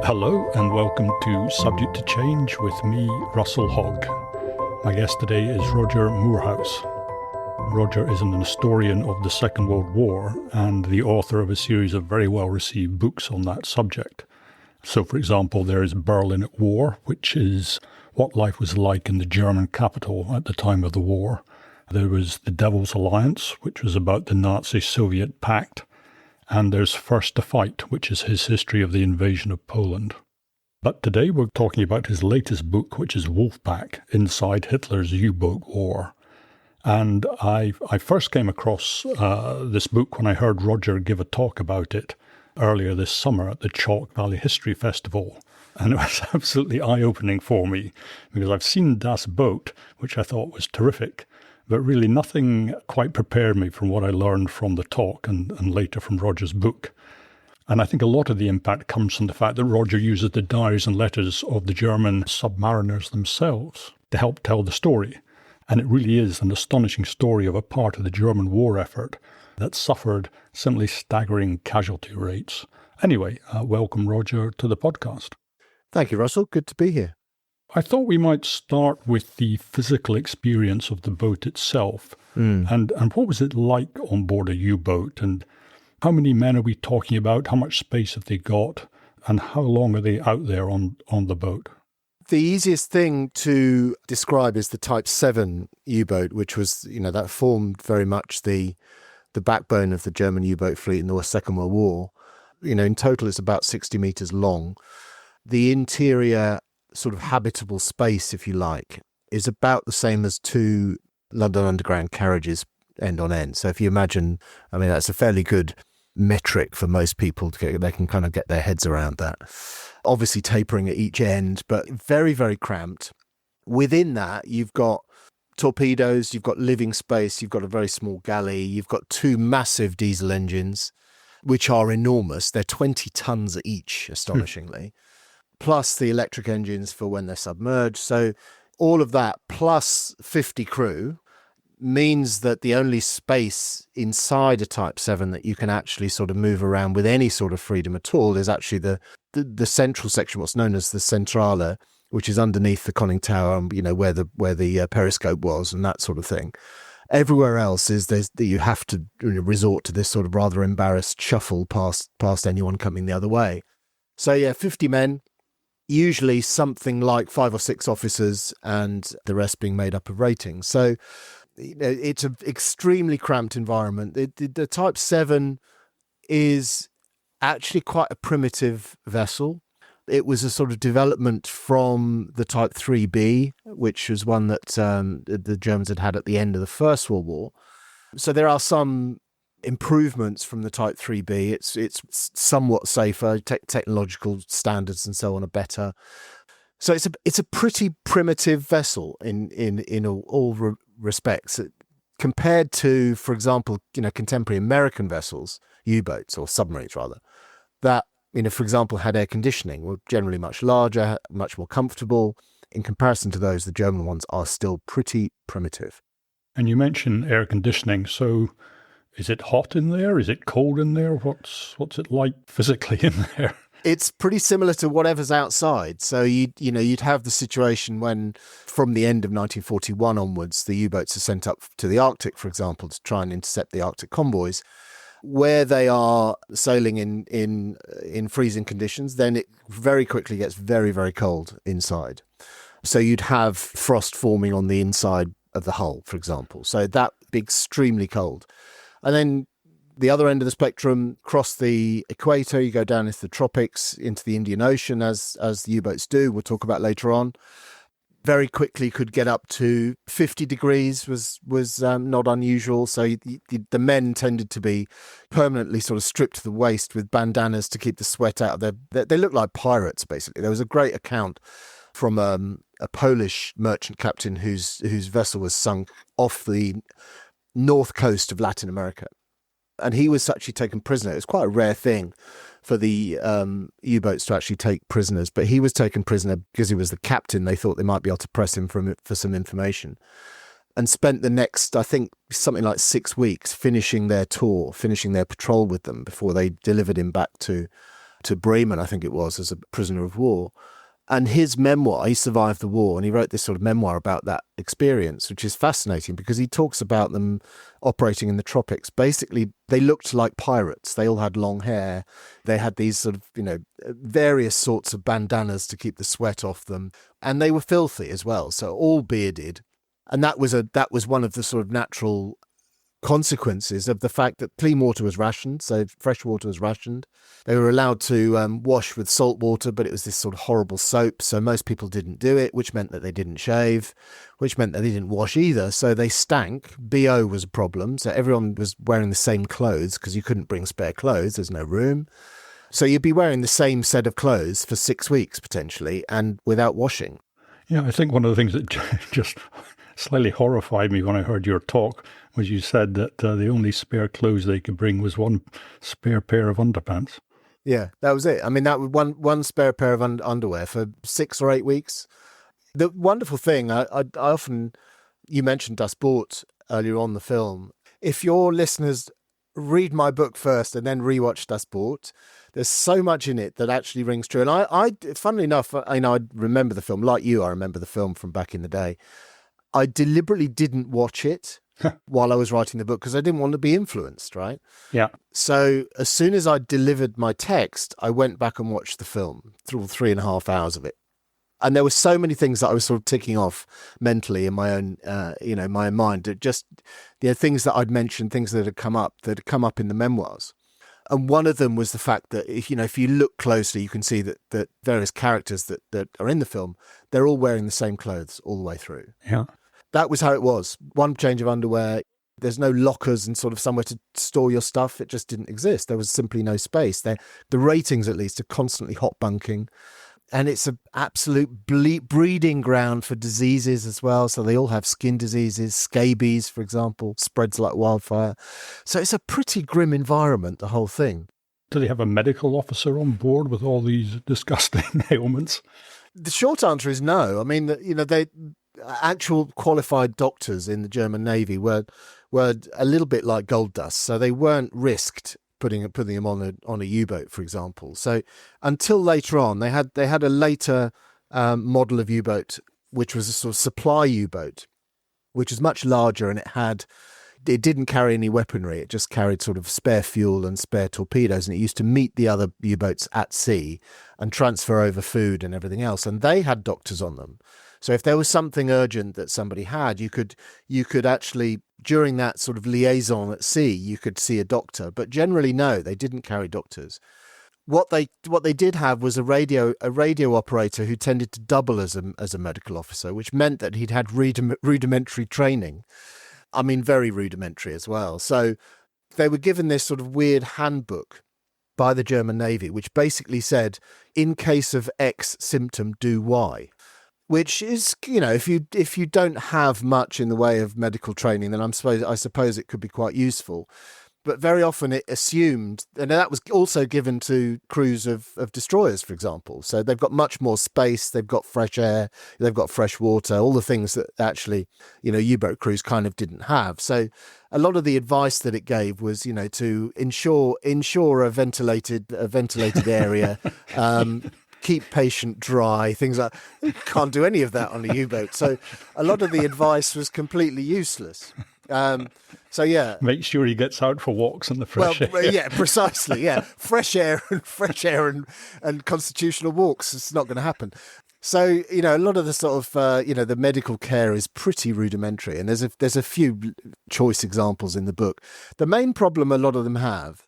Hello and welcome to Subject to Change with me, Russell Hogg. My guest today is Roger Moorhouse. Roger is an historian of the Second World War and the author of a series of very well-received books on that subject. So, for example, there is Berlin at War, which is what life was like in the German capital at the time of the war. There was The Devil's Alliance, which was about the Nazi-Soviet pact. And there's First to Fight, which is his history of the invasion of Poland. But today we're talking about his latest book, which is Wolfpack, Inside Hitler's U-Boat War. And I first came across this book when I heard Roger give a talk about it earlier this summer at the Chalk Valley History Festival. And it was absolutely eye-opening for me, because I've seen Das Boot, which I thought was terrific, but really nothing quite prepared me from what I learned from the talk and later from Roger's book. And I think a lot of the impact comes from the fact that Roger uses the diaries and letters of the German submariners themselves to help tell the story. And it really is an astonishing story of a part of the German war effort that suffered simply staggering casualty rates. Anyway, welcome, Roger, to the podcast. Thank you, Russell. Good to be here. I thought we might start with the physical experience of the boat itself. And what was it like on board a U-boat? And how many men are we talking about? How much space have they got? And how long are they out there on the boat? The easiest thing to describe is the Type 7 U-boat, which was, that formed very much the backbone of the German U-boat fleet in the Second World War. In total, it's about 60 meters long. The interior sort of habitable space, if you like, is about the same as two London Underground carriages end on end. So if you imagine, that's a fairly good metric for most people they can kind of get their heads around that. Obviously tapering at each end, but very, very cramped. Within that, you've got torpedoes, you've got living space, you've got a very small galley, you've got two massive diesel engines, which are enormous. They're 20 tons each, astonishingly. Plus the electric engines for when they're submerged. So all of that plus 50 crew means that the only space inside a Type 7 that you can actually sort of move around with any sort of freedom at all is actually the central section, what's known as the Centrale, which is underneath the conning tower, where the periscope was and that sort of thing. Everywhere else is that you have to resort to this sort of rather embarrassed shuffle past anyone coming the other way. So 50 men. Usually something like 5 or 6 officers and the rest being made up of ratings. So it's an extremely cramped environment. The Type 7 is actually quite a primitive vessel. It was a sort of development from the Type 3B, which was one that the Germans had at the end of the First World War. So there are some improvements from the Type 3B. It's somewhat safer, technological standards and so on are better. So it's a pretty primitive vessel in all respects compared to, for example, contemporary American vessels, U-boats or submarines rather, that for example had air conditioning, were generally much larger, much more comfortable. In comparison to those, the German ones are still pretty primitive. And you mentioned air conditioning, so is it hot in there? Is it cold in there? What's it like physically in there? It's pretty similar to whatever's outside. So you'd have the situation when, from the end of 1941 onwards, the U-boats are sent up to the Arctic, for example, to try and intercept the Arctic convoys, where they are sailing in freezing conditions. Then it very quickly gets very, very cold inside. So you'd have frost forming on the inside of the hull, for example. So that be extremely cold. And then the other end of the spectrum, cross the equator, you go down into the tropics, into the Indian Ocean, as the U-boats do, we'll talk about later on. Very quickly could get up to 50 degrees, was not unusual. So the men tended to be permanently sort of stripped to the waist with bandanas to keep the sweat out of they looked like pirates, basically. There was a great account from a Polish merchant captain whose vessel was sunk off the north coast of Latin America. And he was actually taken prisoner. It was quite a rare thing for the U-boats to actually take prisoners, but he was taken prisoner because he was the captain. They thought they might be able to press him for some information, and spent the next, I think, something like 6 weeks finishing their tour, finishing their patrol with them before they delivered him back to to Bremen, I think it was, as a prisoner of war. And his memoir, he survived the war, and he wrote this sort of memoir about that experience, which is fascinating because he talks about them operating in the tropics. Basically, they looked like pirates. They all had long hair. They had these sort of, various sorts of bandanas to keep the sweat off them. And they were filthy as well, so all bearded. And that was one of the sort of natural consequences of the fact that clean water was rationed, so fresh water was rationed. They were allowed to wash with salt water, but it was this sort of horrible soap, so most people didn't do it, which meant that they didn't shave, which meant that they didn't wash either, so they stank. BO was a problem, so everyone was wearing the same clothes because you couldn't bring spare clothes, there's no room. So you'd be wearing the same set of clothes for 6 weeks, potentially, and without washing. Yeah, I think one of the things that just slightly horrified me when I heard your talk was you said that the only spare clothes they could bring was one spare pair of underpants. Yeah, that was it. I mean, that was one spare pair of underwear for 6 or 8 weeks. The wonderful thing, I often, you mentioned Das Boot earlier on the film. If your listeners read my book first and then rewatch Das Boot, there's so much in it that actually rings true. And I funnily enough, I remember the film, like you, I remember the film from back in the day. I deliberately didn't watch it while I was writing the book because I didn't want to be influenced, right? Yeah. So as soon as I delivered my text, I went back and watched the film through 3.5 hours of it. And there were so many things that I was sort of ticking off mentally in my own, my own mind. Just, things that I'd mentioned, things that had come up in the memoirs. And one of them was the fact that if you look closely, you can see that various characters that are in the film, they're all wearing the same clothes all the way through. Yeah. That was how it was. One change of underwear. There's no lockers and sort of somewhere to store your stuff. It just didn't exist. There was simply no space. The ratings, at least, are constantly hot bunking. And it's an absolute breeding ground for diseases as well. So they all have skin diseases. Scabies, for example, spreads like wildfire. So it's a pretty grim environment, the whole thing. Do they have a medical officer on board with all these disgusting ailments? The short answer is no. I mean, they actual qualified doctors in the German Navy were a little bit like gold dust. So they weren't risked putting them on a U-boat, for example. So until later on, they had a later model of U-boat, which was a sort of supply U-boat, which was much larger, and it didn't carry any weaponry. It just carried sort of spare fuel and spare torpedoes, and it used to meet the other U-boats at sea and transfer over food and everything else. And they had doctors on them. So if there was something urgent that somebody had, you could actually, during that sort of liaison at sea, you could see a doctor. But generally, no, they didn't carry doctors. What they did have was a radio operator who tended to double as a medical officer, which meant that he'd had rudimentary training. I mean, very rudimentary as well. So they were given this sort of weird handbook by the German Navy, which basically said, in case of X symptom, do Y. Which is, if you don't have much in the way of medical training, then I suppose it could be quite useful. But very often it assumed, and that was also given to crews of destroyers, for example. So they've got much more space, they've got fresh air, they've got fresh water, all the things that actually, U-boat crews kind of didn't have. So a lot of the advice that it gave was, to ensure a ventilated area, keep patient dry, things like that. You can't do any of that on a U-boat. So a lot of the advice was completely useless. So yeah, make sure he gets out for walks in the fresh air. Yeah, precisely. Yeah, fresh air and constitutional walks. It's not going to happen. So a lot of the sort of the medical care is pretty rudimentary, and there's a few choice examples in the book. The main problem a lot of them have,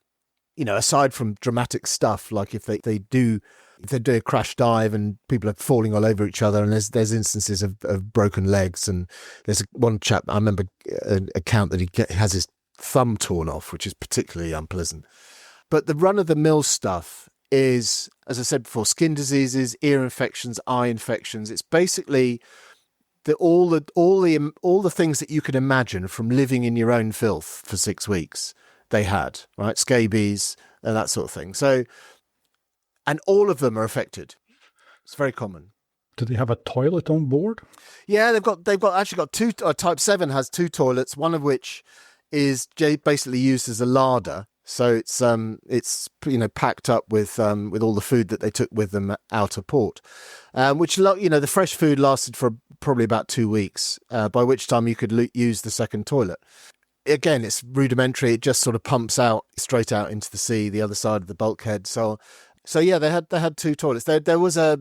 aside from dramatic stuff, like if they do a crash dive and people are falling all over each other, and there's instances of broken legs, and there's one chap, I remember an account that he has his thumb torn off, which is particularly unpleasant. But the run-of-the-mill stuff is, as I said before, skin diseases, ear infections, eye infections. It's basically all the things that you can imagine from living in your own filth for 6 weeks. They had, right, scabies and that sort of thing. So. And all of them are affected. It's very common. Do they have a toilet on board? Yeah, they've got two. Type 7 has 2 toilets, one of which is basically used as a larder. So it's packed up with all the food that they took with them out of port, which the fresh food lasted for probably about 2 weeks, by which time you could use the second toilet. Again, it's rudimentary. It just sort of pumps out straight out into the sea, the other side of the bulkhead. So yeah, they had 2 toilets. There was a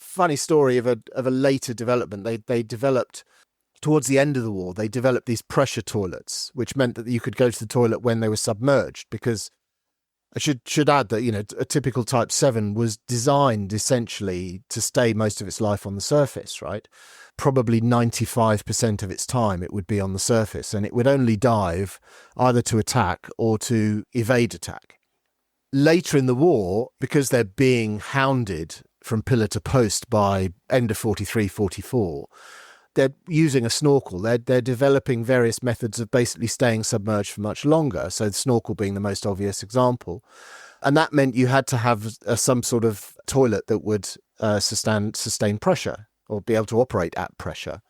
funny story of a later development. They developed towards the end of the war. They developed these pressure toilets, which meant that you could go to the toilet when they were submerged. Because I should add that a typical Type 7 was designed essentially to stay most of its life on the surface, right? Probably 95% of its time it would be on the surface, and it would only dive either to attack or to evade attack. Later in the war, because they're being hounded from pillar to post by end of 43, 44, they're using a snorkel. They're developing various methods of basically staying submerged for much longer. So the snorkel being the most obvious example. And that meant you had to have some sort of toilet that would sustain pressure or be able to operate at pressure.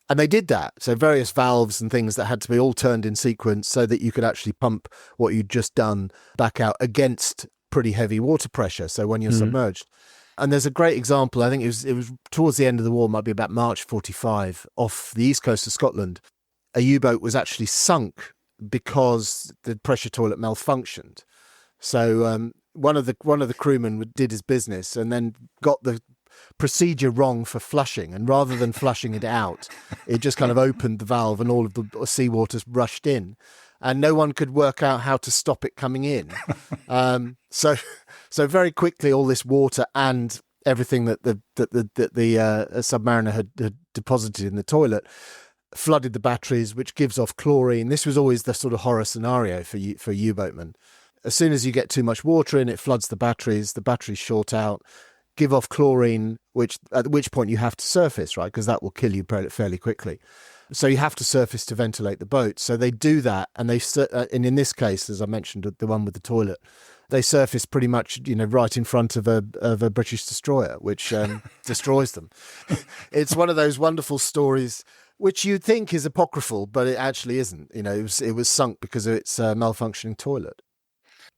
And they did that. So various valves and things that had to be all turned in sequence so that you could actually pump what you'd just done back out against pretty heavy water pressure. So when you're submerged. And there's a great example. I think it was towards the end of the war, might be about March 45, off the east coast of Scotland. A U-boat was actually sunk because the pressure toilet malfunctioned. So one of the crewmen did his business and then got the procedure wrong for flushing, and rather than flushing it out, it just kind of opened the valve and all of the seawater rushed in, and no one could work out how to stop it coming in. So very quickly, all this water and everything that the submariner had deposited in the toilet flooded the batteries, which gives off chlorine. This was always the sort of horror scenario for U-boatmen. As soon as you get too much water in, it floods the batteries short out, give off chlorine, at which point you have to surface, right? Because that will kill you fairly quickly. So you have to surface to ventilate the boat. So they do that, and and in this case, as I mentioned, the one with the toilet, they surface pretty much, right in front of a British destroyer, which destroys them. It's one of those wonderful stories which you'd think is apocryphal, but it actually isn't. It was sunk because of its malfunctioning toilet.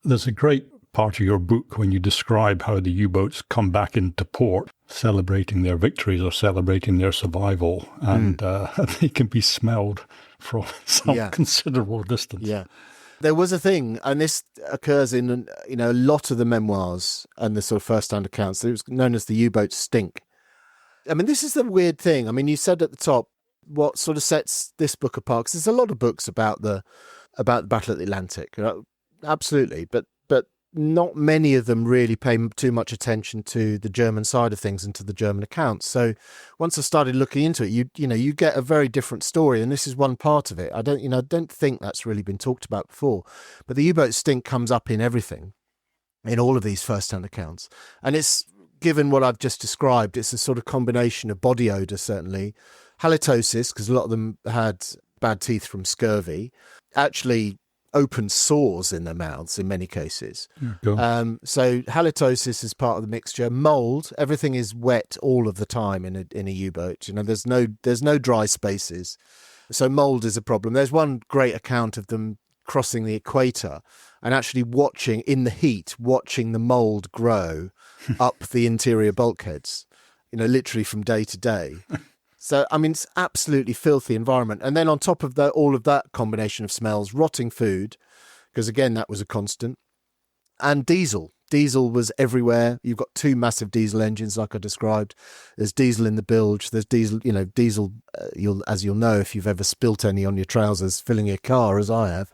There's a great part of your book when you describe how the U-boats come back into port, celebrating their victories or celebrating their survival, and they can be smelled from some considerable distance. Yeah. There was a thing, and this occurs in a lot of the memoirs and the sort of first-hand accounts. It was known as the U-boat stink. I mean, this is the weird thing. I mean, you said at the top what sort of sets this book apart, because there's a lot of books about the Battle of the Atlantic, absolutely, but not many of them really pay too much attention to the German side of things and to the German accounts. So once I started looking into it, you get a very different story, and this is one part of it. I don't think that's really been talked about before, but the U-boat stink comes up in everything, in all of these first-hand accounts, and it's given what I've just described. It's a sort of combination of body odor, certainly, halitosis, because a lot of them had bad teeth from scurvy, actually open sores in their mouths in many cases. So halitosis is part of the mixture. Mold, everything is wet all of the time in a U-boat. There's no dry spaces. So mold is a problem. There's one great account of them crossing the equator and actually watching the mold grow up the interior bulkheads, literally from day to day. So, I mean, it's absolutely filthy environment. And then on top of all of that combination of smells, rotting food, because again, that was a constant, and diesel. Diesel was everywhere. You've got 2 massive diesel engines, like I described. There's diesel in the bilge. There's diesel, as you'll know, if you've ever spilt any on your trousers filling your car, as I have,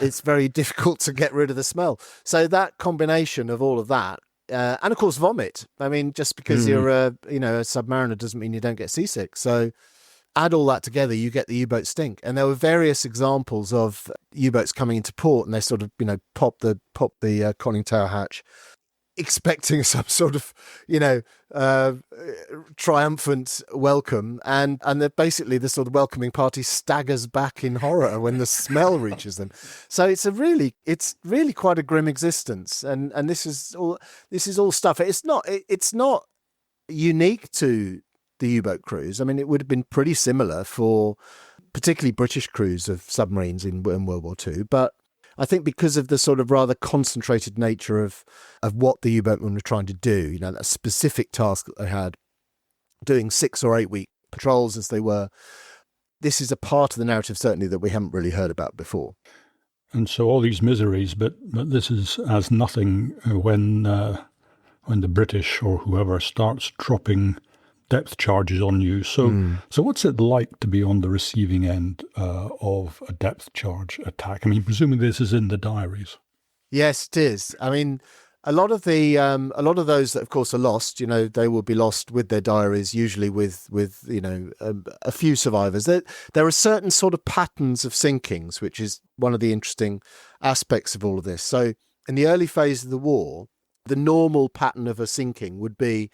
it's very difficult to get rid of the smell. So that combination of all of that, and of course, vomit. I mean, just because you're a submariner doesn't mean you don't get seasick. So add all that together, you get the U-boat stink. And there were various examples of U-boats coming into port, and they sort of, pop the conning tower hatch, expecting some sort of, triumphant welcome, and basically the sort of welcoming party staggers back in horror when the smell reaches them. So it's really quite a grim existence, and this is all stuff. It's not unique to the U-boat crews. I mean, it would have been pretty similar for particularly British crews of submarines in World War II, but I think because of the sort of rather concentrated nature of what the U-boatmen were trying to do, that specific task that they had, doing 6 or 8 week patrols as they were, this is a part of the narrative certainly that we haven't really heard about before. And so all these miseries, but this is as nothing when the British or whoever starts dropping depth charges on you. So what's it like to be on the receiving end of a depth charge attack? I mean, presumably this is in the diaries. Yes, it is. I mean, a lot of those that, of course, are lost. They will be lost with their diaries, usually with a few survivors. There are certain sort of patterns of sinkings, which is one of the interesting aspects of all of this. So, in the early phase of the war, the normal pattern of a sinking would be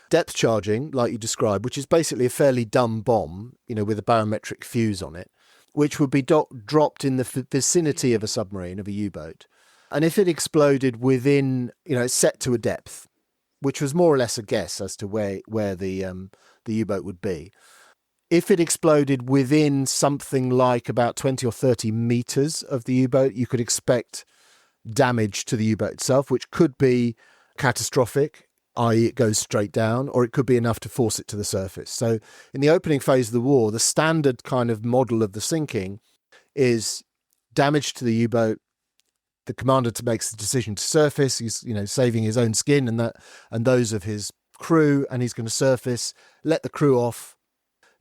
depth charging, like you described, which is basically a fairly dumb bomb, with a barometric fuse on it, which would be dropped in the vicinity of a submarine, of a U-boat. And if it exploded within, it's set to a depth, which was more or less a guess as to where the U-boat would be. If it exploded within something like about 20 or 30 meters of the U-boat, you could expect damage to the U-boat itself, which could be catastrophic, i.e. it goes straight down, or it could be enough to force it to the surface. So in the opening phase of the war, the standard kind of model of the sinking is damage to the U-boat. The commander makes the decision to surface. He's, saving his own skin and those of his crew, and he's going to surface, let the crew off.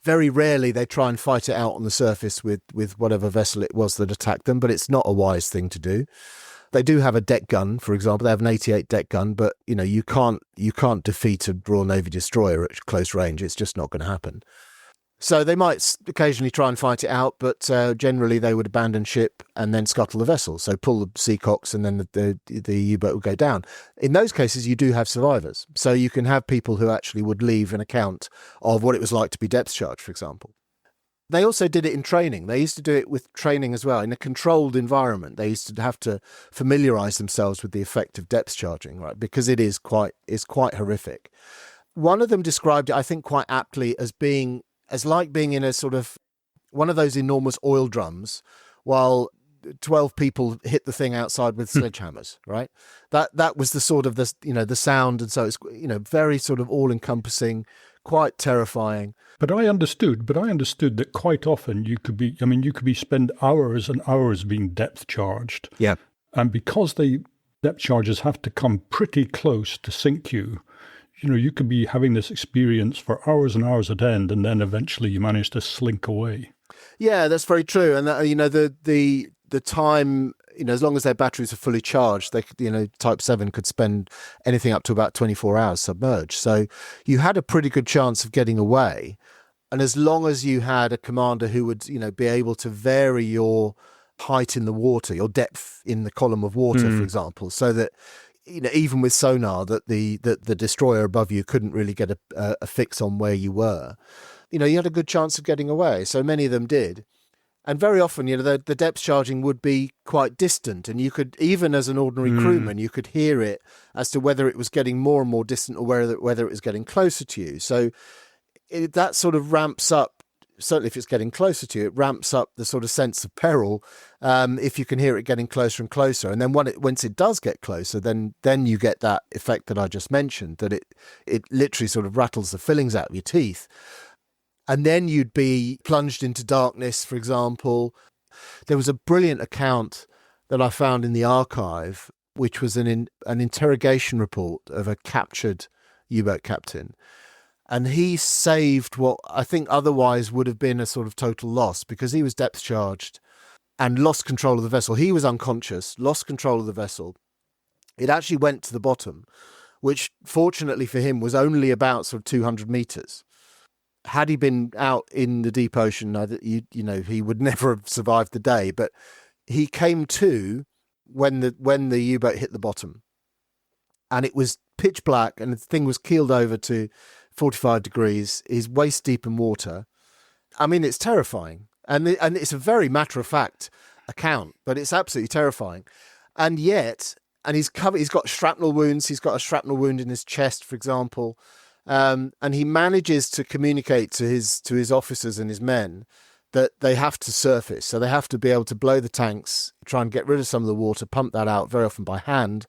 Very rarely they try and fight it out on the surface with whatever vessel it was that attacked them, but it's not a wise thing to do. They do have a deck gun, for example. They have an 88 deck gun, but you can't defeat a Royal Navy destroyer at close range. It's just not going to happen. So they might occasionally try and fight it out, but generally they would abandon ship and then scuttle the vessel. So pull the seacocks and then the U-boat would go down. In those cases, you do have survivors. So you can have people who actually would leave an account of what it was like to be depth charged, for example. They also did it in training. They used to do it with training as well. In a controlled environment, they used to have to familiarise themselves with the effect of depth charging, right? Because it's quite horrific. One of them described it, I think, quite aptly as like being in a sort of one of those enormous oil drums while 12 people hit the thing outside with sledgehammers, right? That was the sort of the sound. And so it's, very sort of all encompassing, quite terrifying. But I understood that quite often you could spend hours and hours being depth charged. Yeah. And because the depth charges have to come pretty close to sink you, you could be having this experience for hours and hours at end, and then eventually you manage to slink away. Yeah, that's very true. And the time, as long as their batteries are fully charged, they Type 7 could spend anything up to about 24 hours submerged. So you had a pretty good chance of getting away. And as long as you had a commander who would, be able to vary your height in the water, your depth in the column of water, for example, so that even with sonar, that the destroyer above you couldn't really get a fix on where you were. You had a good chance of getting away. So many of them did. And very often, the depth charging would be quite distant. And you could, even as an ordinary crewman, you could hear it as to whether it was getting more and more distant or whether it was getting closer to you. So that sort of ramps up, certainly if it's getting closer to you, it ramps up the sort of sense of peril if you can hear it getting closer and closer. And then once it does get closer, then you get that effect that I just mentioned, that it literally sort of rattles the fillings out of your teeth. And then you'd be plunged into darkness, for example. There was a brilliant account that I found in the archive, which was an interrogation report of a captured U-boat captain. And he saved what I think otherwise would have been a sort of total loss, because he was depth charged and lost control of the vessel. He was unconscious, lost control of the vessel. It actually went to the bottom, which fortunately for him was only about sort of 200 meters. Had he been out in the deep ocean, he would never have survived the day. But he came to when the U-boat hit the bottom, and it was pitch black, and the thing was keeled over to 45 degrees. He's waist deep in water. I mean, it's terrifying, and it's a very matter of fact account, but it's absolutely terrifying. And yet, he's got shrapnel wounds. He's got a shrapnel wound in his chest, for example. And he manages to communicate to his officers and his men that they have to surface. So they have to be able to blow the tanks, try and get rid of some of the water, pump that out very often by hand,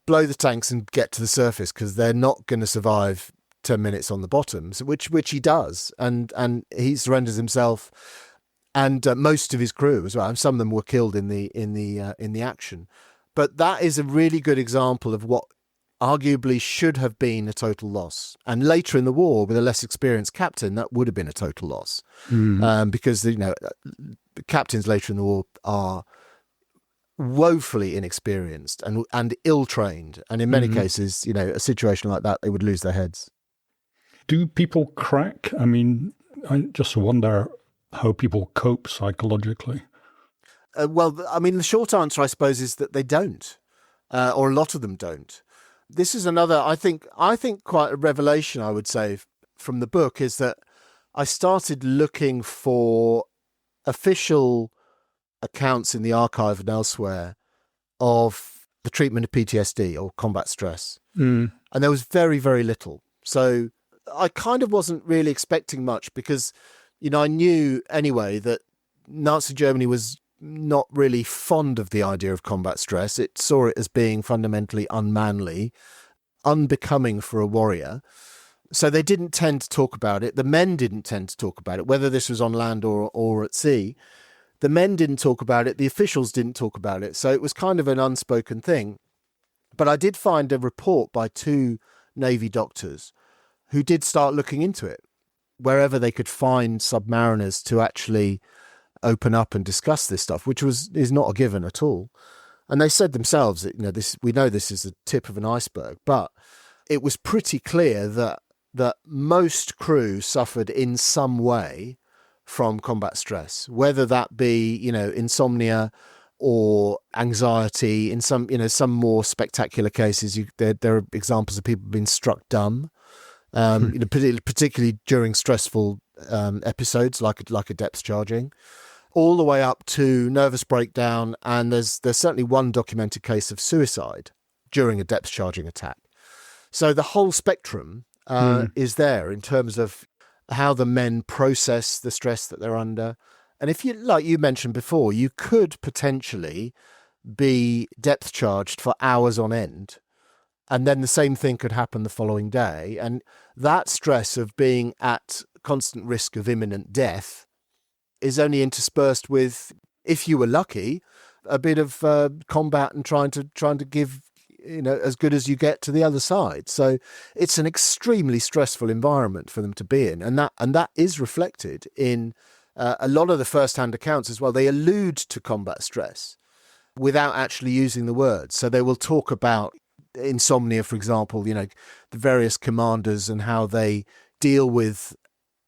blow the tanks and get to the surface, because they're not going to survive 10 minutes on the bottoms, which he does. And he surrenders himself and most of his crew as well. And some of them were killed in the action. But that is a really good example of what arguably should have been a total loss. And later in the war, with a less experienced captain, that would have been a total loss. Because, the captains later in the war are woefully inexperienced and ill-trained. And in many cases, a situation like that, they would lose their heads. Do people crack? I mean, I just wonder how people cope psychologically. Well, I mean, the short answer, I suppose, is that they don't, or a lot of them don't. This is another, I think quite a revelation, I would say, from the book, is that I started looking for official accounts in the archive and elsewhere of the treatment of PTSD or combat stress. And there was very, very little. So I kind of wasn't really expecting much because, I knew anyway that Nazi Germany was not really fond of the idea of combat stress. It saw it as being fundamentally unmanly, unbecoming for a warrior. So they didn't tend to talk about it. The men didn't tend to talk about it, whether this was on land or at sea. The men didn't talk about it. The officials didn't talk about it. So it was kind of an unspoken thing. But I did find a report by 2 Navy doctors who did start looking into it, wherever they could find submariners to actually open up and discuss this stuff, which is not a given at all. And they said themselves that, we know this is the tip of an iceberg, but it was pretty clear that most crew suffered in some way from combat stress, whether that be, insomnia or anxiety. In some more spectacular cases, there are examples of people being struck dumb, particularly during stressful episodes like a depth charging, all the way up to nervous breakdown. And there's certainly one documented case of suicide during a depth charging attack. So the whole spectrum is there in terms of how the men process the stress that they're under. And if you, like you mentioned before, you could potentially be depth charged for hours on end, and then the same thing could happen the following day. And that stress of being at constant risk of imminent death is only interspersed with, if you were lucky, a bit of combat and trying to give as good as you get to the other side. So it's an extremely stressful environment for them to be in, and that is reflected in a lot of the first-hand accounts as well. They allude to combat stress without actually using the words. So they will talk about insomnia, for example, the various commanders and how they deal with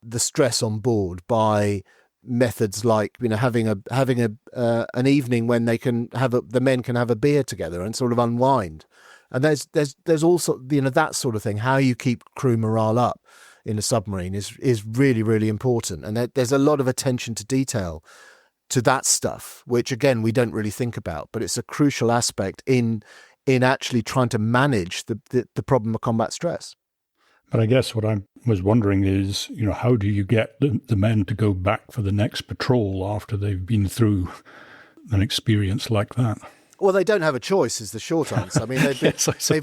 the stress on board by methods like having an evening when they can the men can have a beer together and sort of unwind. And there's also that sort of thing. How you keep crew morale up in a submarine is really, really important. And there's a lot of attention to detail to that stuff, which again we don't really think about, but it's a crucial aspect in actually trying to manage the problem of combat stress. But I guess what I was wondering is, how do you get the men to go back for the next patrol after they've been through an experience like that? Well, they don't have a choice is the short answer. I mean, they've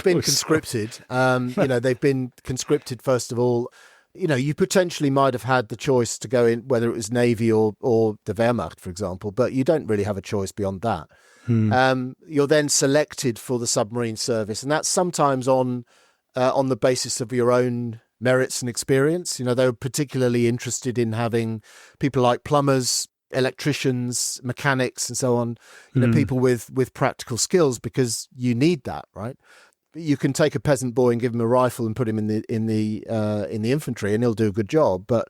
been conscripted. They've been conscripted, first of all. You potentially might have had the choice to go in, whether it was Navy or the Wehrmacht, for example, but you don't really have a choice beyond that. You're then selected for the submarine service, and that's sometimes on the basis of your own merits and experience. They were particularly interested in having people like plumbers, electricians, mechanics, and so on. People with practical skills, because you need that, right? You can take a peasant boy and give him a rifle and put him in the infantry, and he'll do a good job, but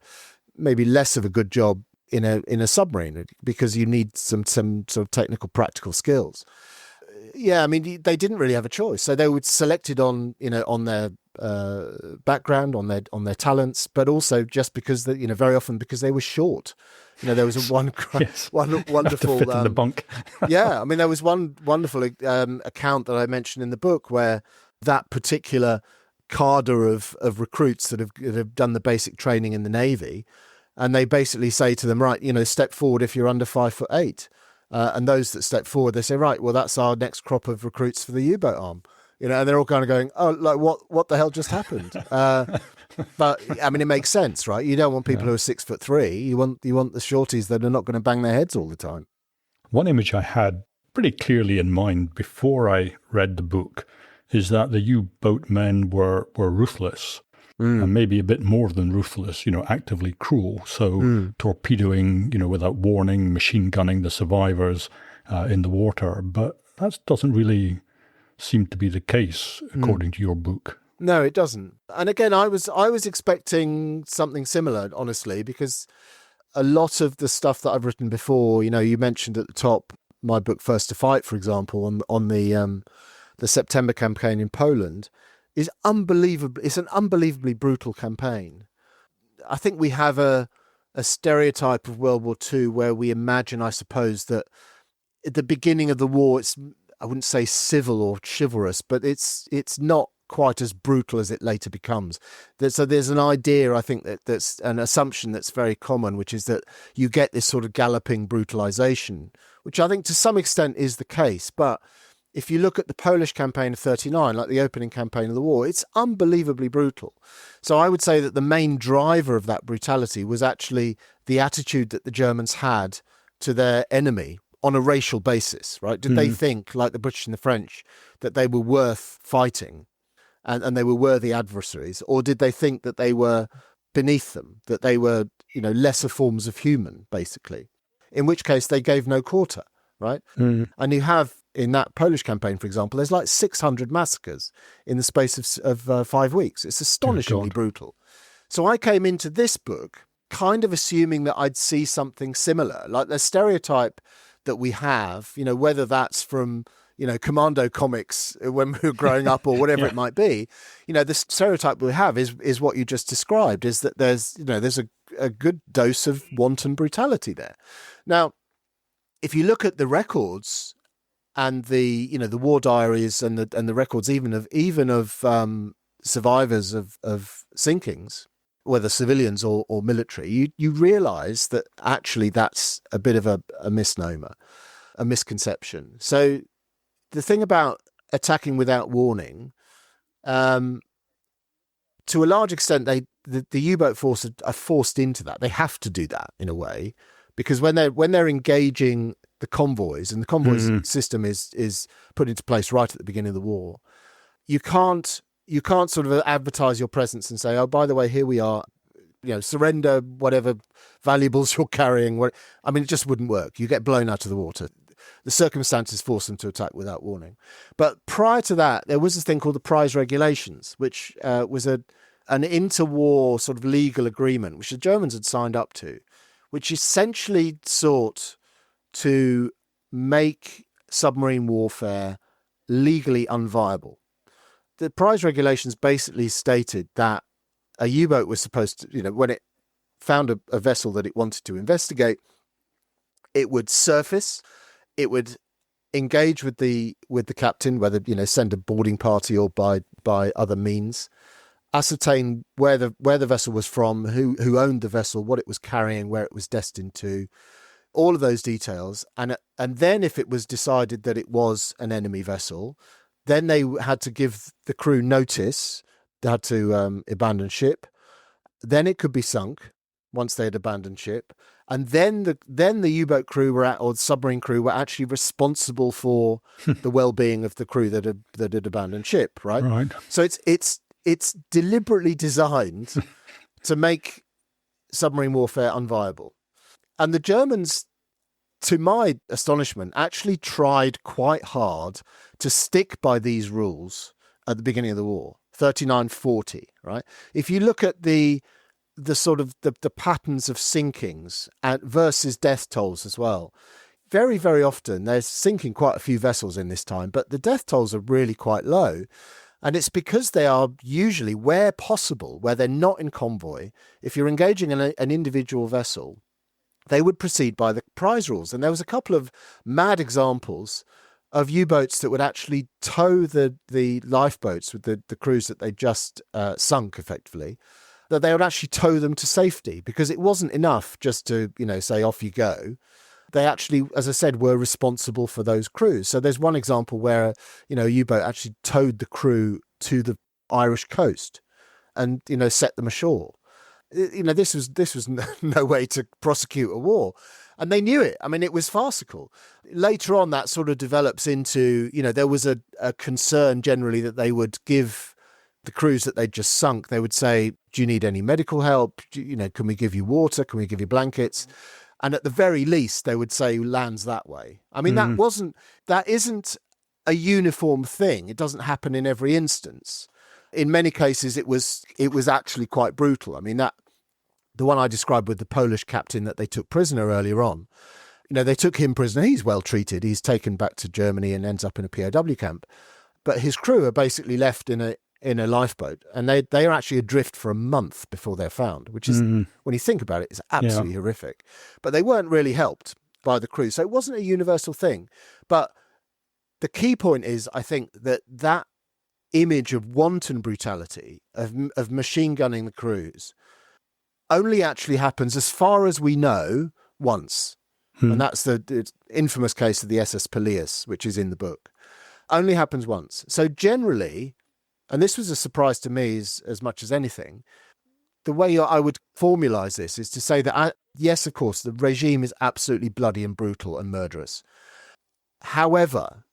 maybe less of a good job in a submarine, because you need some sort of technical, practical skills. Yeah, I mean, they didn't really have a choice. So they were selected on their background, on their talents, but also just because very often because they were short. There was one wonderful fit in the bunk. Yeah, I mean, there was one wonderful account that I mentioned in the book where that particular cadre of recruits that have done the basic training in the Navy And they basically say to them, right, step forward if you're under 5'8". And those that step forward, they say, right, well, that's our next crop of recruits for the U-boat arm. And they're all kind of going, oh, like what the hell just happened? But I mean, it makes sense, right? You don't want people who are 6'3". You want the shorties that are not going to bang their heads all the time. One image I had pretty clearly in mind before I read the book is that the U-boat men were ruthless. And maybe a bit more than ruthless, actively cruel. So torpedoing, without warning, machine gunning the survivors in the water. But that doesn't really seem to be the case, according to your book. No, it doesn't. And again, I was expecting something similar, honestly, because a lot of the stuff that I've written before, you mentioned at the top my book First to Fight, for example, on the September campaign in Poland. Is unbelievable. It's an unbelievably brutal campaign. I think we have a stereotype of World War II where we imagine, I suppose, that at the beginning of the war, I wouldn't say civil or chivalrous, but it's not quite as brutal as it later becomes. So there's an idea, I think, that's an assumption that's very common, which is that you get this sort of galloping brutalization, which I think to some extent is the case, but if you look at the Polish campaign of 39, like the opening campaign of the war, it's unbelievably brutal. So I would say that the main driver of that brutality was actually the attitude that the Germans had to their enemy on a racial basis, right? Did they think, like the British and the French, that they were worth fighting and they were worthy adversaries? Or did they think that they were beneath them, that they were, lesser forms of human, basically? In which case they gave no quarter, right? And you have, in that Polish campaign, for example, there's like 600 massacres in the space of 5 weeks. It's astonishingly brutal. So I came into this book kind of assuming that I'd see something similar, like the stereotype that we have, whether that's from, Commando comics when we were growing up or whatever it might be, the stereotype we have is what you just described, is that there's a good dose of wanton brutality there. Now, if you look at the records and the war diaries and the records even of survivors of sinkings, whether civilians or military, you realise that actually that's a bit of a misnomer, a misconception. So the thing about attacking without warning, to a large extent, the U-boat force are forced into that. They have to do that in a way, because when they're engaging the convoys, and the convoys system is put into place right at the beginning of the war, you can't sort of advertise your presence and say, oh, by the way, here we are, surrender whatever valuables you're carrying. I mean, it just wouldn't work. You get blown out of the water. The circumstances force them to attack without warning. But prior to that, there was this thing called the prize regulations, which was an interwar sort of legal agreement, which the Germans had signed up to, which essentially sought to make submarine warfare legally unviable. The prize regulations basically stated that a U-boat was supposed to, when it found a vessel that it wanted to investigate, it would surface, it would engage with the captain, whether, send a boarding party or by other means, ascertain where the vessel was from, who owned the vessel, what it was carrying, where it was destined to, all of those details. And then if it was decided that it was an enemy vessel, then they had to give the crew notice. They had to abandon ship. Then it could be sunk once they had abandoned ship. And then the U-boat crew or the submarine crew were actually responsible for the well-being of the crew that had abandoned ship, right? Right. So it's deliberately designed to make submarine warfare unviable. And the Germans, to my astonishment, actually tried quite hard to stick by these rules at the beginning of the war, 39-40, right? If you look at the sort of the patterns of sinkings versus death tolls as well, very, very often they're sinking quite a few vessels in this time, but the death tolls are really quite low. And it's because they are usually, where possible, where they're not in convoy, if you're engaging in an individual vessel, they would proceed by the prize rules. And there was a couple of mad examples of U-boats that would actually tow the lifeboats with the crews that they just sunk, effectively. that they would actually tow them to safety, because it wasn't enough just to, say off you go. They actually, as I said, were responsible for those crews. So there's one example where, a U-boat actually towed the crew to the Irish coast and, set them ashore. This was no way to prosecute a war. And they knew it. I mean, it was farcical. Later on, that sort of develops into, there was a concern generally that they would give the crews that they'd just sunk. They would say, do you need any medical help? Can we give you water? Can we give you blankets? And at the very least, they would say lands that way. I mean, that isn't a uniform thing. It doesn't happen in every instance. In many cases, it was actually quite brutal. I mean, the one I described with the Polish captain that they took prisoner earlier on, they took him prisoner. He's well treated. He's taken back to Germany and ends up in a POW camp. But his crew are basically left in a lifeboat, and they are actually adrift for a month before they're found, which is, when you think about it, is absolutely horrific. But they weren't really helped by the crew. So it wasn't a universal thing. But the key point is, I think, that image of wanton brutality, of machine gunning the crews, only actually happens, as far as we know, once. And that's the infamous case of the SS Peleus, which is in the book. Only happens once. So generally, and this was a surprise to me as much as anything, the way I would formalize this is to say that, yes, of course, the regime is absolutely bloody and brutal and murderous. However,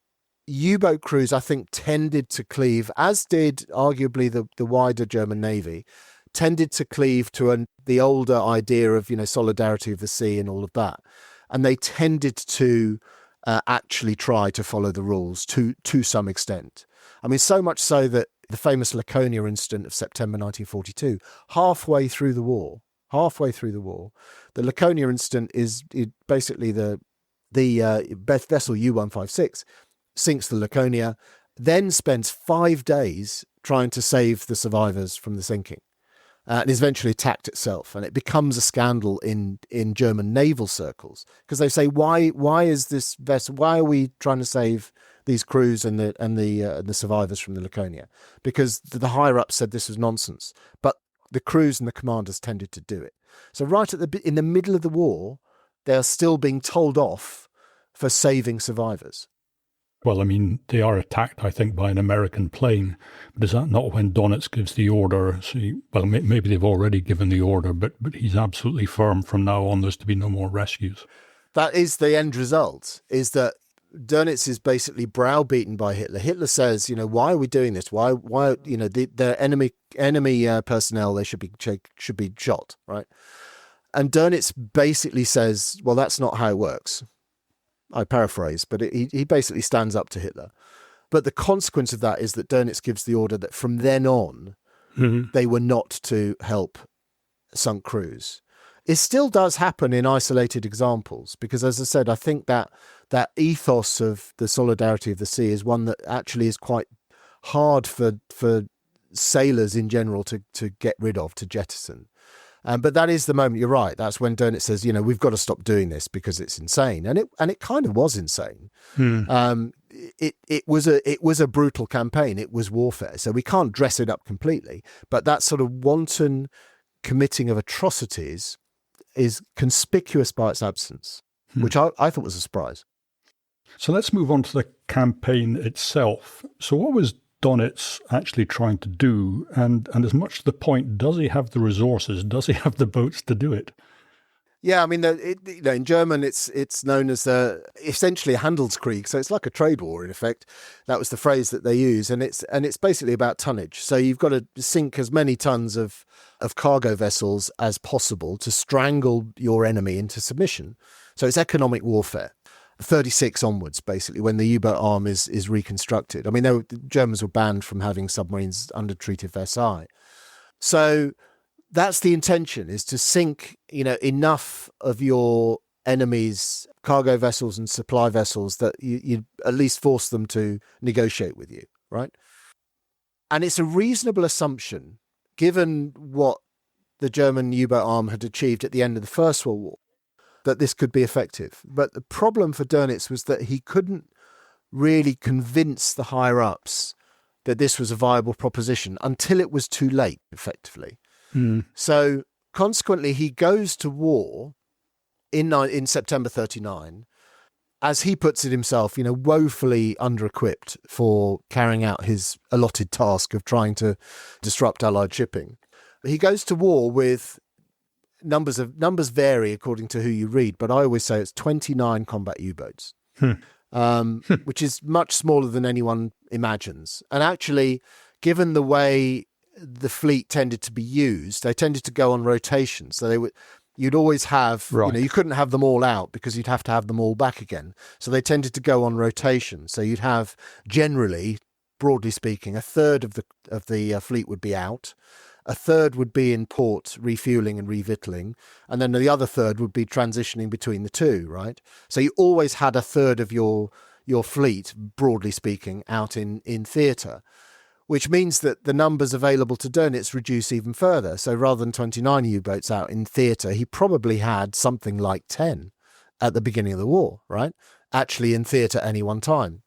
U-boat crews, I think, tended to cleave, as did arguably the wider German Navy, tended to cleave to the older idea of, solidarity of the sea and all of that. And they tended to actually try to follow the rules to some extent. I mean, so much so that the famous Laconia incident of September 1942, halfway through the war, the Laconia incident is basically the vessel U-156 sinks the Laconia, then spends 5 days trying to save the survivors from the sinking. And is eventually attacked itself, and it becomes a scandal in German naval circles, because they say, why is this vessel? Why are we trying to save these crews and the survivors from the Laconia? Because the higher ups said this was nonsense, but the crews and the commanders tended to do it. So right in the middle of the war, they are still being told off for saving survivors. Well, I mean, they are attacked, I think, by an American plane. But is that not when Donitz gives the order? Maybe they've already given the order, but he's absolutely firm from now on there's to be no more rescues. That is the end result, is that Donitz is basically browbeaten by Hitler. Hitler says, why are we doing this? Why the enemy personnel, they should be shot, right? And Donitz basically says, well, that's not how it works. I paraphrase, but he basically stands up to Hitler. But the consequence of that is that Donitz gives the order that from then on, they were not to help sunk crews. It still does happen in isolated examples, because, as I said, I think that ethos of the solidarity of the sea is one that actually is quite hard for sailors in general to get rid of, to jettison. But that is the moment, you're right, that's when Donitz says, we've got to stop doing this because it's insane. And it kind of was insane. It was a brutal campaign. It was warfare. So we can't dress it up completely. But that sort of wanton committing of atrocities is conspicuous by its absence, which I thought was a surprise. So let's move on to the campaign itself. So what was Donitz actually trying to do? And as much to the point, does he have the resources? Does he have the boats to do it? Yeah, I mean, in German, it's known as essentially a Handelskrieg, so it's like a trade war in effect. That was the phrase that they use, and it's basically about tonnage. So you've got to sink as many tons of cargo vessels as possible to strangle your enemy into submission. So it's economic warfare. 36 onwards, basically, when the U-boat arm is reconstructed. I mean, the Germans were banned from having submarines under Treaty of Versailles. So that's the intention, is to sink, enough of your enemy's cargo vessels and supply vessels that you at least force them to negotiate with you, right? And it's a reasonable assumption, given what the German U-boat arm had achieved at the end of the First World War, that this could be effective. But the problem for Donitz was that he couldn't really convince the higher-ups that this was a viable proposition until it was too late, effectively. So consequently, he goes to war in September 39, as he puts it himself, woefully under-equipped for carrying out his allotted task of trying to disrupt Allied shipping. He goes to war with numbers vary according to who you read, but I always say it's 29 combat U-boats, which is much smaller than anyone imagines. And actually, given the way the fleet tended to be used, they tended to go on rotation. So you'd always have, you couldn't have them all out because you'd have to have them all back again. So they tended to go on rotation. So you'd have, generally, broadly speaking, a third of the fleet would be out, a third would be in port refueling and revictualling, and then the other third would be transitioning between the two, right? So you always had a third of your fleet, broadly speaking, out in theatre, which means that the numbers available to Dönitz reduce even further. So rather than 29 U-boats out in theatre, he probably had something like 10 at the beginning of the war, right? Actually in theatre at any one time,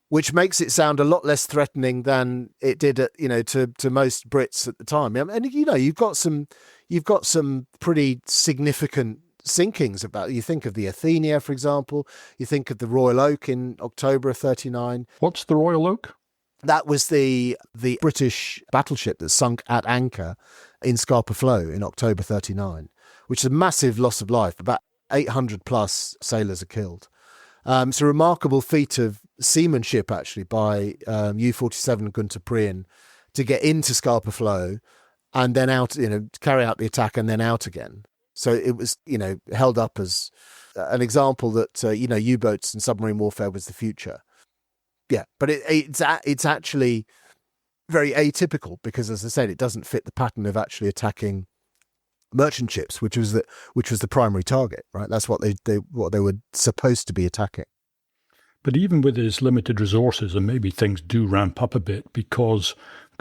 which makes it sound a lot less threatening than it did, to most Brits at the time. And you've got some pretty significant sinkings about. You think of the Athenia, for example. You think of the Royal Oak in October of 39. What's the Royal Oak? That was the British battleship that sunk at anchor in Scapa Flow in October 39, which is a massive loss of life. About 800 plus sailors are killed. It's a remarkable feat of seamanship, actually, by U-47 Gunter Prien to get into Scapa Flow and then out, to carry out the attack and then out again. So it was, held up as an example that, U-boats and submarine warfare was the future. Yeah, but it's actually very atypical because, as I said, it doesn't fit the pattern of actually attacking merchant ships, which was the primary target, right? That's what they were supposed to be attacking. But even with his limited resources, and maybe things do ramp up a bit because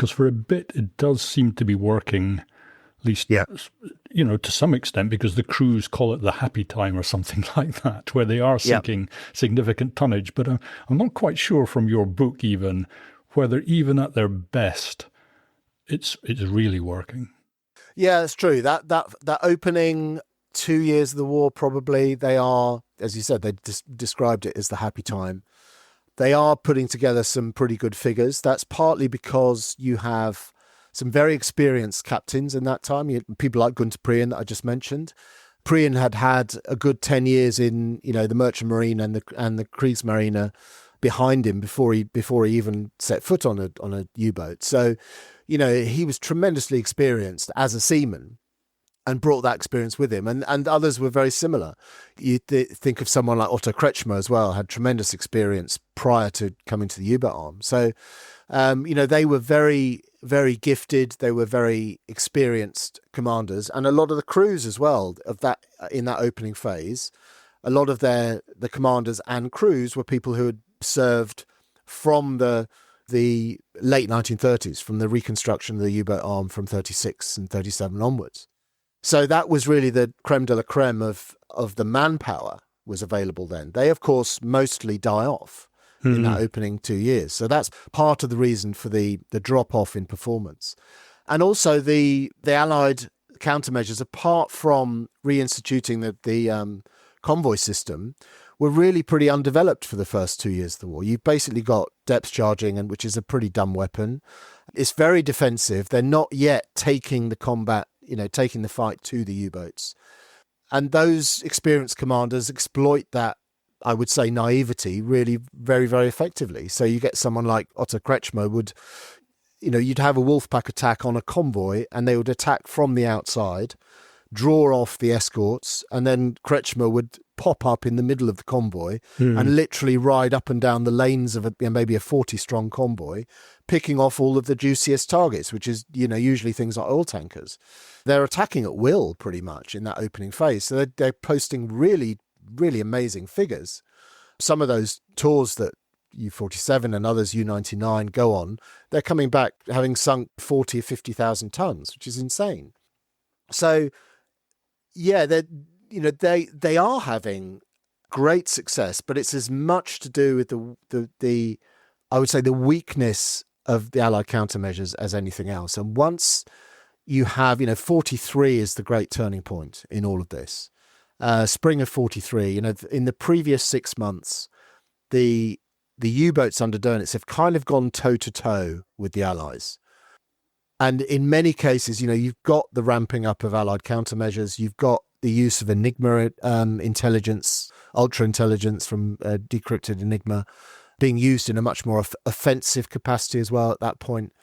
for a bit it does seem to be working, at least to some extent, because the crews call it the happy time or something like that, where they are sinking significant tonnage. But I'm not quite sure from your book even whether even at their best it's really working. Yeah, it's true. That opening 2 years of the war, probably, they are, as you said, they described it as the happy time. They are putting together some pretty good figures. That's partly because you have some very experienced captains in that time. You had people like Gunter Prien that I just mentioned. Prien had a good 10 years in, the Merchant Marine and the Kriegsmarine behind him before he even set foot on a U-boat. So, he was tremendously experienced as a seaman and brought that experience with him. And others were very similar. You think of someone like Otto Kretschmer as well, had tremendous experience prior to coming to the U-boat arm. So, they were very, very gifted. They were very experienced commanders. And a lot of the crews as well of that in that opening phase, a lot of the commanders and crews were people who had served from the late 1930s, from the reconstruction of the U-boat arm from 36 and 37 onwards. So that was really the creme de la creme of the manpower was available then. They, of course, mostly die off in that opening 2 years. So that's part of the reason for the drop-off in performance. And also the Allied countermeasures, apart from reinstituting the convoy system, were really pretty undeveloped for the first 2 years of the war. You've basically got depth charging, which is a pretty dumb weapon. It's very defensive. They're not yet taking the combat, taking the fight to the U-boats. And those experienced commanders exploit that, I would say, naivety really very, very effectively. So you get someone like Otto Kretschmer you'd have a Wolfpack attack on a convoy and they would attack from the outside, draw off the escorts, and then Kretschmer would pop up in the middle of the convoy and literally ride up and down the lanes of maybe a 40-strong convoy, picking off all of the juiciest targets, which is, usually things like oil tankers. They're attacking at will pretty much in that opening phase. So they're posting really, really amazing figures. Some of those tours that U-47 and others U-99 go on, they're coming back having sunk 40 or 50,000 tons, which is insane. So, yeah, they are having great success, but it's as much to do with the I would say the weakness of the Allied countermeasures as anything else. And once you have, 43 is the great turning point in all of this. Spring of 43, in the previous 6 months, the U-boats under Dönitz have kind of gone toe-to-toe with the Allies. And in many cases, you've got the ramping up of Allied countermeasures. You've got the use of Enigma intelligence, ultra-intelligence from decrypted Enigma, being used in a much more offensive capacity as well at that point.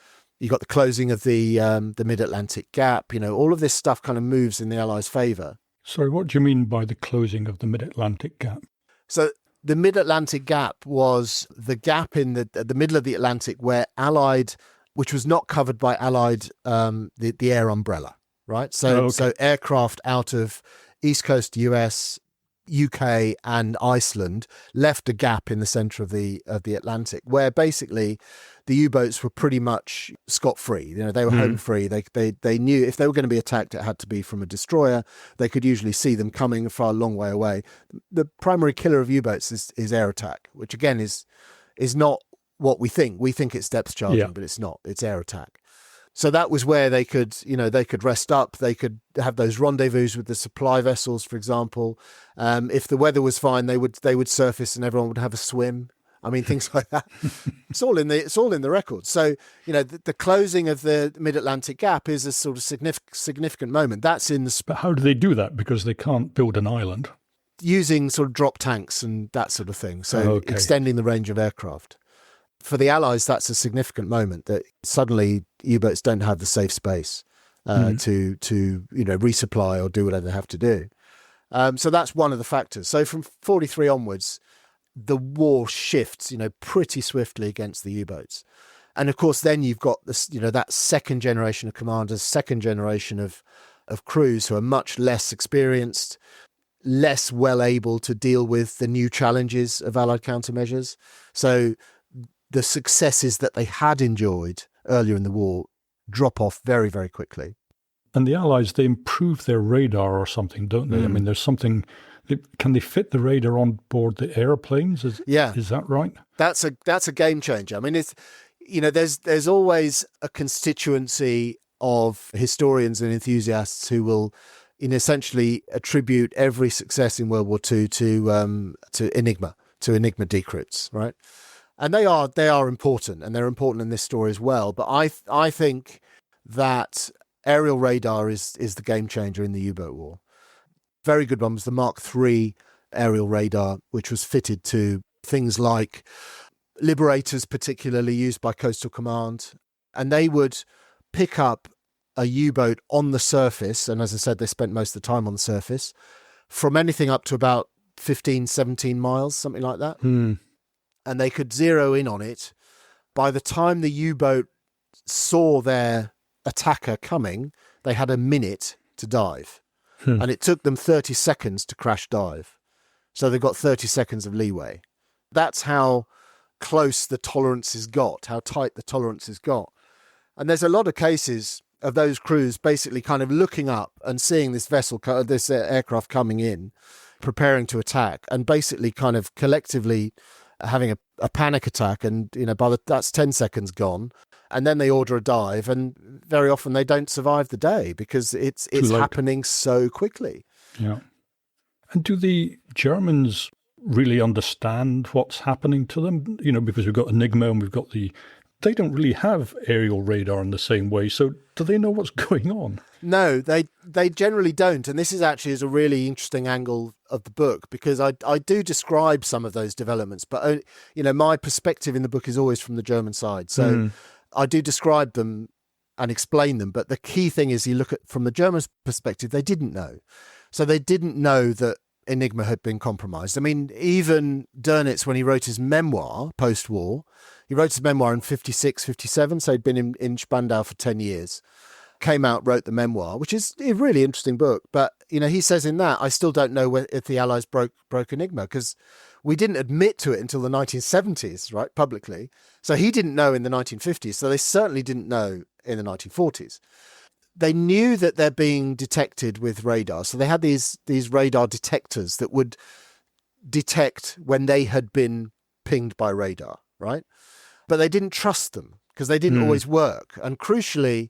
You've got the closing of the mid-Atlantic gap. All of this stuff kind of moves in the Allies' favour. Sorry, what do you mean by the closing of the mid-Atlantic gap? So the mid-Atlantic gap was the gap in the middle of the Atlantic where Allied, which was not covered by Allied, the air umbrella, right? So aircraft out of East Coast US, UK and Iceland left a gap in the centre of the Atlantic where basically the U-boats were pretty much scot-free. They were home free. They knew if they were going to be attacked, it had to be from a destroyer. They could usually see them coming a far long way away. The primary killer of U-boats is air attack, which again is not what we think. We think it's depth charging, but it's not. It's air attack. So that was where they could rest up. They could have those rendezvous with the supply vessels, for example. If the weather was fine, they would surface and everyone would have a swim. I mean, things like that. It's all in the records. So the closing of the Mid-Atlantic Gap is a sort of significant moment. That's in the. But how do they do that? Because they can't build an island. Using sort of drop tanks and that sort of thing. So extending the range of aircraft. For the Allies, that's a significant moment that suddenly U-boats don't have the safe space to resupply or do whatever they have to do. So that's one of the factors. So from 43 onwards, the war shifts, pretty swiftly against the U-boats. And of course, then you've got this, that second generation of commanders, second generation of crews who are much less experienced, less well able to deal with the new challenges of Allied countermeasures. So the successes that they had enjoyed earlier in the war drop off very, very quickly. And the Allies, they improve their radar or something, don't they? I mean, there's something. Can they fit the radar on board the airplanes? Is that right? That's a game changer. I mean, it's there's always a constituency of historians and enthusiasts who will essentially attribute every success in World War II to Enigma decrypts, right? And they are important, and they're important in this story as well. But I think that aerial radar is the game changer in the U-boat war. Very good one was the Mark III aerial radar, which was fitted to things like Liberators, particularly used by Coastal Command. And they would pick up a U-boat on the surface, and as I said, they spent most of the time on the surface, from anything up to about 15, 17 miles, something like that. And they could zero in on it. By the time the U-boat saw their attacker coming, they had a minute to dive. And it took them 30 seconds to crash dive. So they got 30 seconds of leeway. That's how close the tolerances got, how tight the tolerances got. And there's a lot of cases of those crews basically kind of looking up and seeing this this aircraft coming in, preparing to attack, and basically kind of collectively having a panic attack. And, that's 10 seconds gone. And then they order a dive, and very often they don't survive the day because it's happening so quickly. Yeah. And do the Germans really understand what's happening to them? Because we've got Enigma and they don't really have aerial radar in the same way. So do they know what's going on? No, they generally don't. And this is actually a really interesting angle of the book, because I do describe some of those developments. But, my perspective in the book is always from the German side. So I do describe them and explain them. But the key thing is you look at from the German perspective, they didn't know. So they didn't know that Enigma had been compromised. I mean, even Dönitz, when he wrote his memoir post-war, he wrote his memoir in 56, 57. So he'd been in Spandau for 10 years. Came out, wrote the memoir, which is a really interesting book. But, he says in that, I still don't know if the Allies broke Enigma, because we didn't admit to it until the 1970s, right, publicly. So he didn't know in the 1950s. So they certainly didn't know in the 1940s. They knew that they're being detected with radar. So they had these radar detectors that would detect when they had been pinged by radar, right? But they didn't trust them because they didn't always work. And crucially,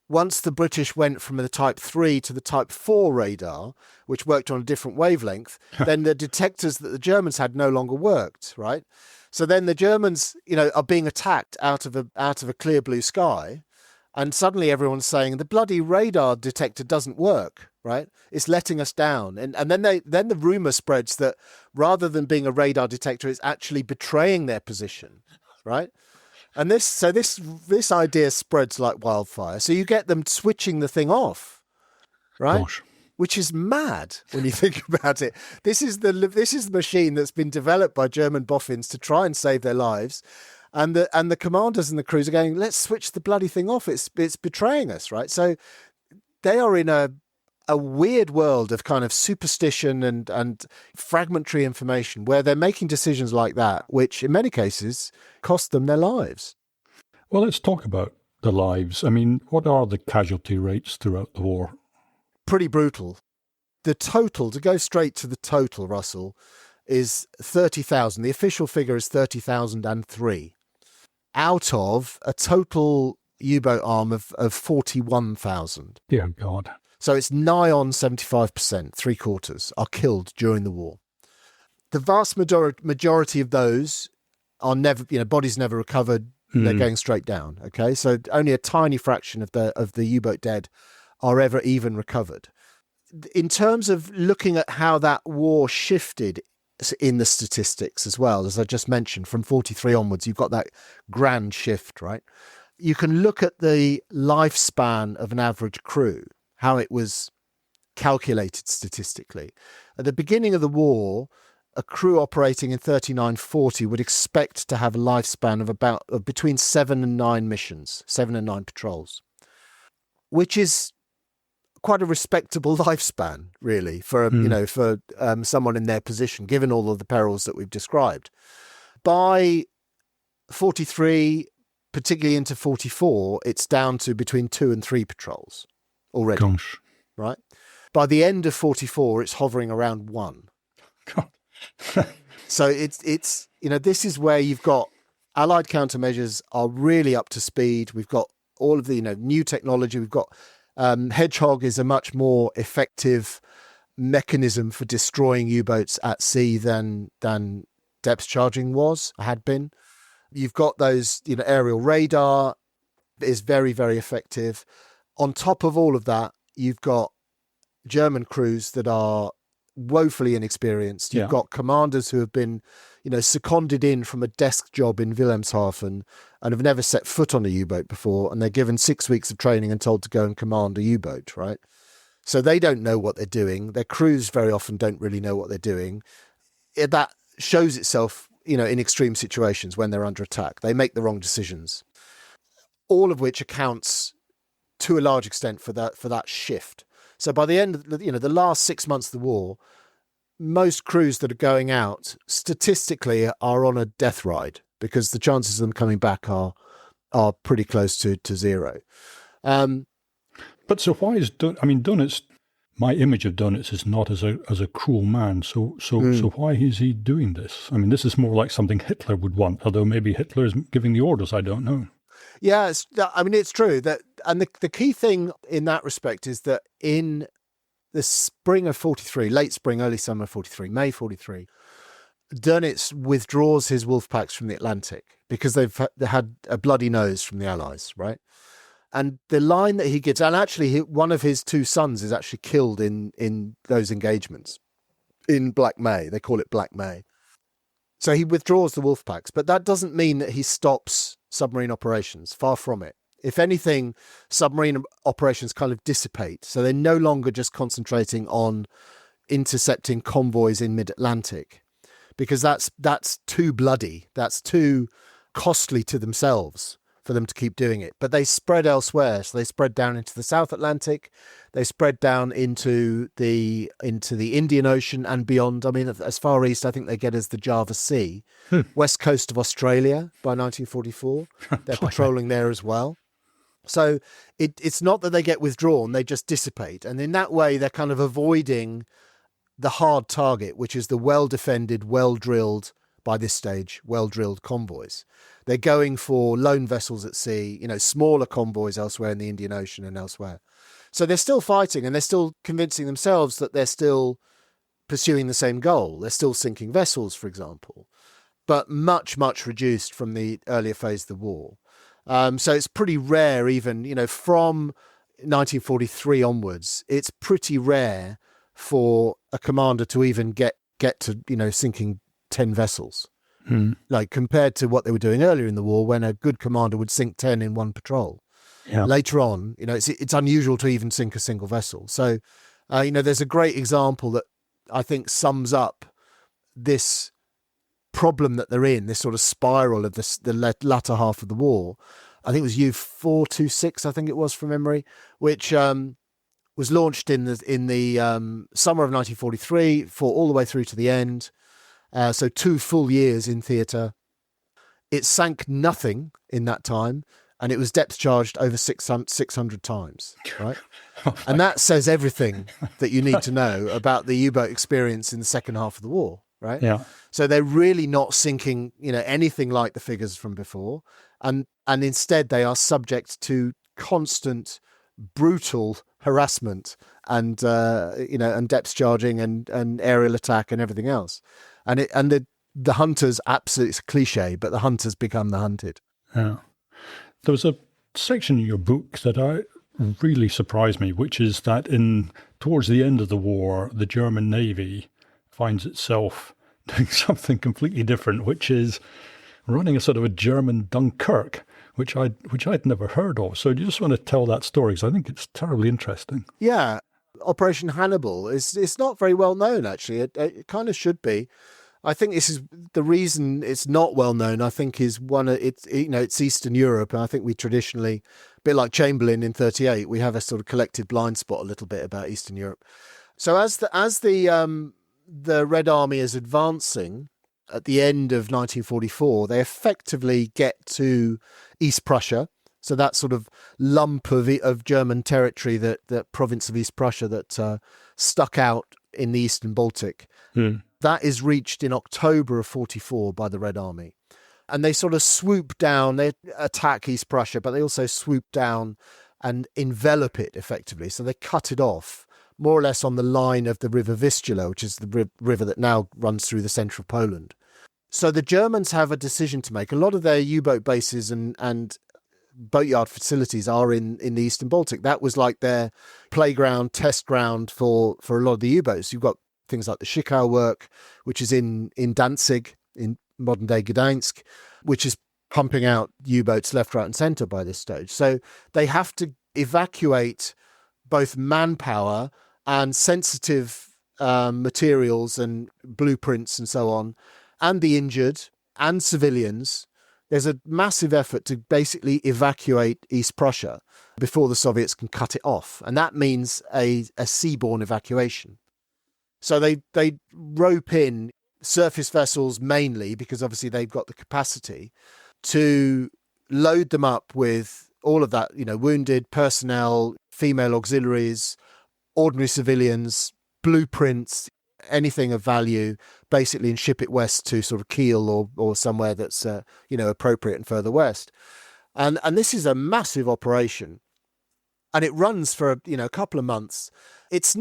once the British went from the Type 3 to the Type 4 radar, which worked on a different wavelength, then the detectors that the Germans had no longer worked, right? So then the Germans, are being attacked out of a clear blue sky, and suddenly everyone's saying the bloody radar detector doesn't work, right? It's letting us down. And then the rumor spreads that rather than being a radar detector, it's actually betraying their position, right? And this idea spreads like wildfire. So you get them switching the thing off, right? Gosh. Which is mad when you think about it. This is the machine that's been developed by German boffins to try and save their lives, and the commanders and the crews are going, let's switch the bloody thing off. It's betraying us, right? So they are in a weird world of kind of superstition and fragmentary information where they're making decisions like that, which in many cases cost them their lives. Well, let's talk about the lives. I mean, what are the casualty rates throughout the war? Pretty brutal. The total, to go straight to the total, Russell, is 30,000. The official figure is 30,003 out of a total U-boat arm of 41,000. Dear God. So it's nigh on 75%, 3/4, are killed during the war. The vast majority of those are never, bodies never recovered. They're going straight down. Okay, so only a tiny fraction of the U-boat dead are ever even recovered. In terms of looking at how that war shifted in the statistics as well, as I just mentioned, from 43 onwards, you've got that grand shift, right? You can look at the lifespan of an average crew, how it was calculated statistically. At the beginning of the war, a crew operating in 3940 would expect to have a lifespan of between 7 and 9 missions, 7 and 9 patrols, which is quite a respectable lifespan, really, for someone in their position, given all of the perils that we've described. By 43, particularly into 44, it's down to between 2 and 3 patrols already. Gosh. Right? By the end of 44, it's hovering around 1. God. So it's this is where you've got Allied countermeasures are really up to speed. We've got all of the new technology. We've got Hedgehog is a much more effective mechanism for destroying U-boats at sea than depth charging had been. You've got those aerial radar is very, very effective. On top of all of that, you've got German crews that are woefully inexperienced. You've got commanders who have been, seconded in from a desk job in Wilhelmshaven and have never set foot on a U-boat before, and they're given 6 weeks of training and told to go and command a U-boat, right? So they don't know what they're doing. Their crews very often don't really know what they're doing. That shows itself, in extreme situations when they're under attack. They make the wrong decisions, all of which accounts to a large extent for that shift. So by the end of the last 6 months of the war, most crews that are going out statistically are on a death ride because the chances of them coming back are pretty close to zero. But so why is Dönitz? My image of Dönitz is not as a cruel man. So why is he doing this? I mean, this is more like something Hitler would want. Although maybe Hitler is giving the orders. I don't know. Yeah, it's true that, and the key thing in that respect is that in the spring of 43, late spring, early summer 43, May 43, Dönitz withdraws his wolf packs from the Atlantic because they've had a bloody nose from the Allies, right? And the line that he gives, and actually one of his 2 sons is actually killed in those engagements in Black May. They call it Black May. So he withdraws the wolf packs, but that doesn't mean that he stops submarine operations. Far from it. If anything, submarine operations kind of dissipate. So they're no longer just concentrating on intercepting convoys in mid-Atlantic, because that's too bloody. That's too costly to themselves for them to keep doing it. But they spread elsewhere. So they spread down into the South Atlantic. They spread down into the Indian Ocean and beyond. I mean, as far east, I think they get as the Java Sea. West coast of Australia by 1944. They're patrolling there as well. So it's not that they get withdrawn, they just dissipate. And in that way, they're kind of avoiding the hard target, which is the well-defended, well-drilled, by this stage, well-drilled convoys. They're going for lone vessels at sea, smaller convoys elsewhere in the Indian Ocean and elsewhere. So they're still fighting, and they're still convincing themselves that they're still pursuing the same goal. They're still sinking vessels, for example, but much, much reduced from the earlier phase of the war. So it's pretty rare, even, from 1943 onwards, it's pretty rare for a commander to even get to, sinking 10 vessels. Like compared to what they were doing earlier in the war, when a good commander would sink 10 in one patrol. Yeah. Later on, it's unusual to even sink a single vessel. So, there's a great example that I think sums up this problem that they're in, this sort of spiral of the latter half of the war. I think it was U-426, I think it was from memory, which was launched in the summer of 1943, fought all the way through to the end. So 2 full years in theatre. It sank nothing in that time, and it was depth charged over 600 times, right? And that says everything that you need to know about the U-boat experience in the second half of the war, right? Yeah. So they're really not sinking, anything like the figures from before, and instead they are subject to constant, brutal harassment and and depth charging and aerial attack and everything else, and the hunters, absolutely, it's a cliche, but the hunters become the hunted. Yeah. There was a section in your book that really surprised me, which is that towards the end of the war, the German Navy finds itself doing something completely different, which is running a sort of a German Dunkirk, which I'd never heard of. So do you just want to tell that story? Because I think it's terribly interesting. Yeah. Operation Hannibal it's not very well known, actually. It kind of should be. I think this is the reason it's not well known. I think is it's Eastern Europe, and I think we traditionally, a bit like Chamberlain in 1938, we have a sort of collective blind spot a little bit about Eastern Europe. So as the Red Army is advancing at the end of 1944, they effectively get to East Prussia. So that sort of lump of German territory, that province of East Prussia that stuck out in the Eastern Baltic. That is reached in October of 1944 by the Red Army. And they sort of swoop down, they attack East Prussia, but they also swoop down and envelop it effectively. So they cut it off, more or less on the line of the River Vistula, which is the river that now runs through the centre of Poland. So the Germans have a decision to make. A lot of their U-boat bases and boatyard facilities are in the Eastern Baltic. That was like their playground, test ground for a lot of the U-boats. You've got things like the Schikau work, which is in Danzig, in modern-day Gdańsk, which is pumping out U-boats left, right and centre by this stage. So they have to evacuate both manpower and sensitive materials and blueprints and so on, and the injured and civilians. There's a massive effort to basically evacuate East Prussia before the Soviets can cut it off. And that means a seaborne evacuation. So they rope in surface vessels mainly, because obviously they've got the capacity to load them up with all of that, wounded personnel, female auxiliaries, ordinary civilians, blueprints, anything of value, basically, and ship it west to sort of Kiel or somewhere that's appropriate and further west. And this is a massive operation, and it runs for a couple of months. It's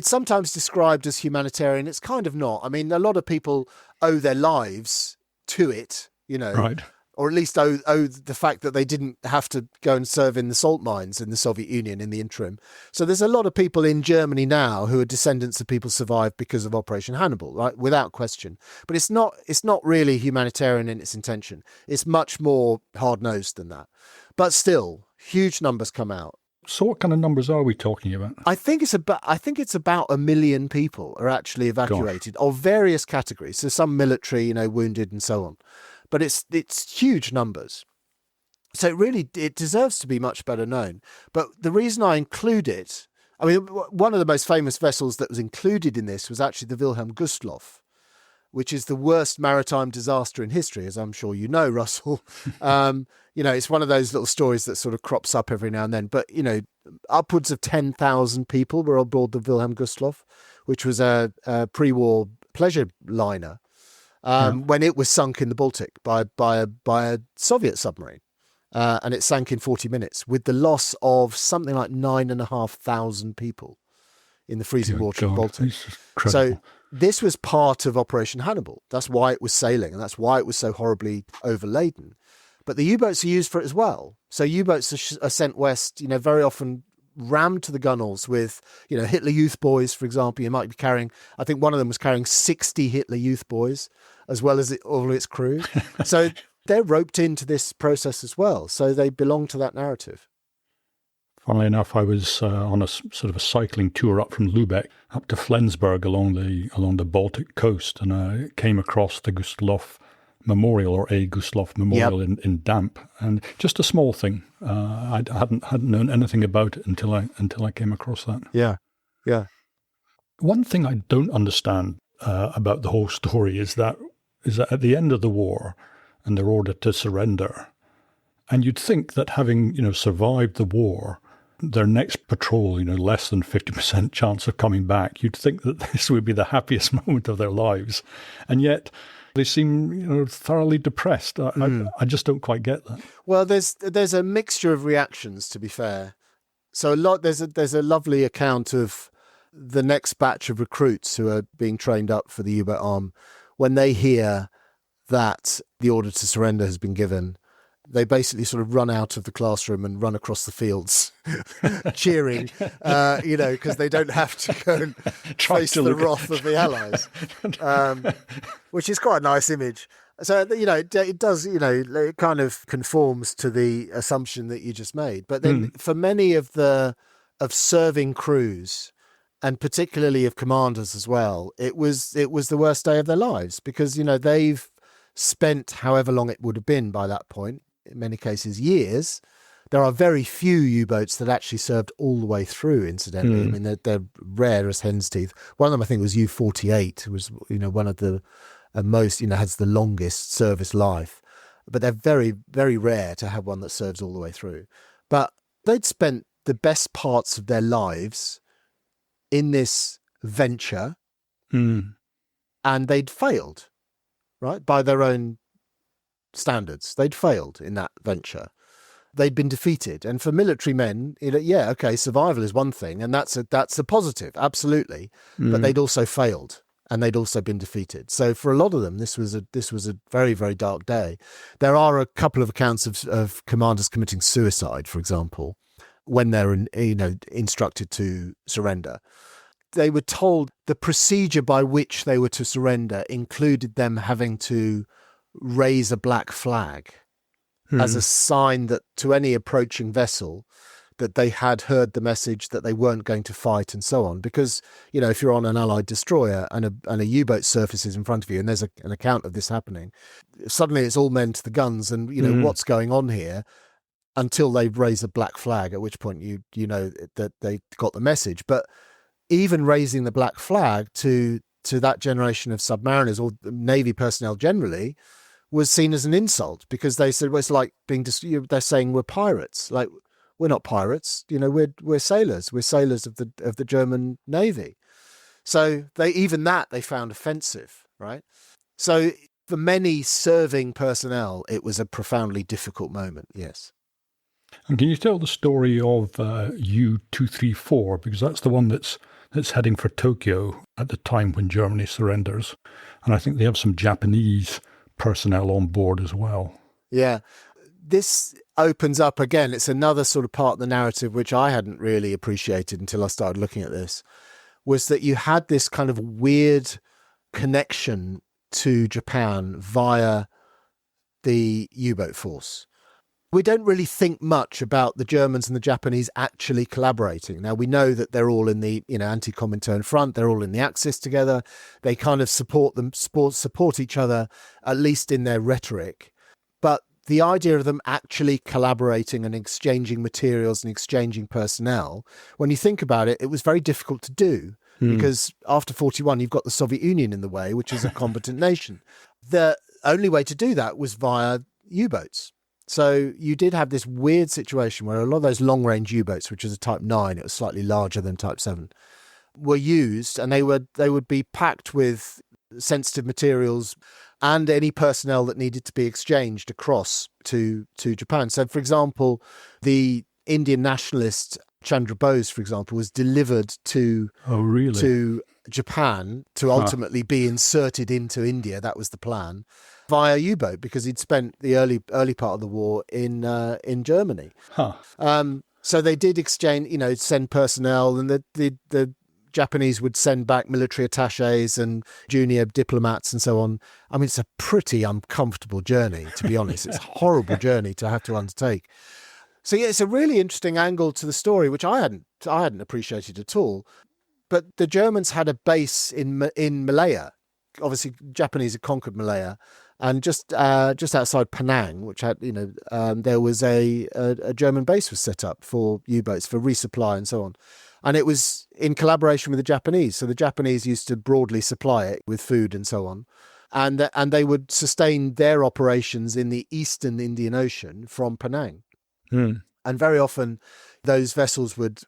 sometimes described as humanitarian. It's kind of not. I mean, a lot of people owe their lives to it, Right. Or at least owe the fact that they didn't have to go and serve in the salt mines in the Soviet Union in the interim. So there's a lot of people in Germany now who are descendants of people survived because of Operation Hannibal, right? Without question. But it's not really humanitarian in its intention. It's much more hard-nosed than that. But still, huge numbers come out. So what kind of numbers are we talking about? I think it's about 1 million people are actually evacuated of various categories. So some military, wounded and so on. But it's huge numbers. So it deserves to be much better known. But the reason I include it, I mean, one of the most famous vessels that was included in this was actually the Wilhelm Gustloff, which is the worst maritime disaster in history, as I'm sure you know, Russell. It's one of those little stories that sort of crops up every now and then. But, upwards of 10,000 people were on board the Wilhelm Gustloff, which was a pre-war pleasure liner. when it was sunk in the Baltic by a Soviet submarine. And it sank in 40 minutes with the loss of something like 9,500 people in the freezing water of the Baltic. So this was part of Operation Hannibal. That's why it was sailing, and that's why it was so horribly overladen. But the U-boats are used for it as well. So U-boats are sent west, very often rammed to the gunwales with, Hitler Youth boys, for example. You might be carrying, I think one of them was carrying 60 Hitler Youth boys, as well as all its crew. So they're roped into this process as well. So they belong to that narrative. Funnily enough, I was on a sort of a cycling tour up from Lübeck up to Flensburg along the Baltic coast, and I came across the Gustloff Memorial, or a Gustloff Memorial in Damp, and just a small thing. I hadn't known anything about it until I came across that. Yeah. One thing I don't understand about the whole story is that at the end of the war, and they're ordered to surrender, and you'd think that having survived the war, their next patrol, less than 50% chance of coming back, you'd think that this would be the happiest moment of their lives, and yet they seem thoroughly depressed. I just don't quite get that. Well, there's a mixture of reactions, to be fair. So there's a lovely account of the next batch of recruits who are being trained up for the U-boat arm. When they hear that the order to surrender has been given, they basically sort of run out of the classroom and run across the fields cheering, because they don't have to go and face the wrath of the Allies, which is quite a nice image. So, it does, it kind of conforms to the assumption that you just made. But then for many of serving crews, and particularly of commanders as well, it was the worst day of their lives, because, they've spent however long it would have been by that point, in many cases years. There are very few U-boats that actually served all the way through, incidentally. I mean, they're rare as hen's teeth. One of them, I think, was U-48, was, one of the most, has the longest service life. But they're very, very rare to have one that serves all the way through. But they'd spent the best parts of their lives in this venture, and they'd failed, right? By their own standards. They'd failed in that venture. They'd been defeated. And for military men, survival is one thing, and that's a positive, absolutely. But they'd also failed, and they'd also been defeated. So for a lot of them, this was a very, very dark day. There are a couple of accounts of commanders committing suicide, for example, when they're instructed to surrender. They were told the procedure by which they were to surrender included them having to raise a black flag as a sign that to any approaching vessel that they had heard the message, that they weren't going to fight, and so on. Because, if you're on an Allied destroyer and a U-boat surfaces in front of you, and there's an account of this happening, suddenly it's all men to the guns, and what's going on here, until they raise a black flag, at which point you know that they got the message. But even raising the black flag to that generation of submariners, or Navy personnel generally, was seen as an insult, because they said, well, it's like they're saying we're pirates. Like, we're not pirates, we're sailors. We're sailors of the German Navy. So they found offensive, right? So for many serving personnel, it was a profoundly difficult moment. Yes. And can you tell the story of U-234, because that's the one that's heading for Tokyo at the time when Germany surrenders, and I think they have some Japanese personnel on board as well. Yeah, this opens up again. It's another sort of part of the narrative which I hadn't really appreciated until I started looking at this, was that you had this kind of weird connection to Japan via the U-boat force. We don't really think much about the Germans and the Japanese actually collaborating. Now, we know that they're all in the anti-Comintern front. They're all in the Axis together. They kind of support each other, at least in their rhetoric. But the idea of them actually collaborating and exchanging materials and exchanging personnel, when you think about it, it was very difficult to do, because after 41, you've got the Soviet Union in the way, which is a combatant nation. The only way to do that was via U-boats. So you did have this weird situation where a lot of those long-range U-boats, which is a Type 9, it was slightly larger than Type 7, were used, and they would be packed with sensitive materials, and any personnel that needed to be exchanged across to Japan. So, for example, the Indian nationalist Chandra Bose, for example, was delivered to Japan to ultimately be inserted into India. That was the plan, via U-boat, because he'd spent the early part of the war in Germany. So they did exchange, send personnel, and the Japanese would send back military attaches and junior diplomats and so on. I mean, it's a pretty uncomfortable journey, to be honest. It's a horrible journey to have to undertake. So yeah, it's a really interesting angle to the story, which I hadn't appreciated at all. But the Germans had a base in Malaya. Obviously, Japanese had conquered Malaya, and just outside Penang, which had there was a German base was set up for U-boats for resupply and so on, and it was in collaboration with the Japanese. So the Japanese used to broadly supply it with food and so on, and they would sustain their operations in the eastern Indian Ocean from Penang. And very often those vessels would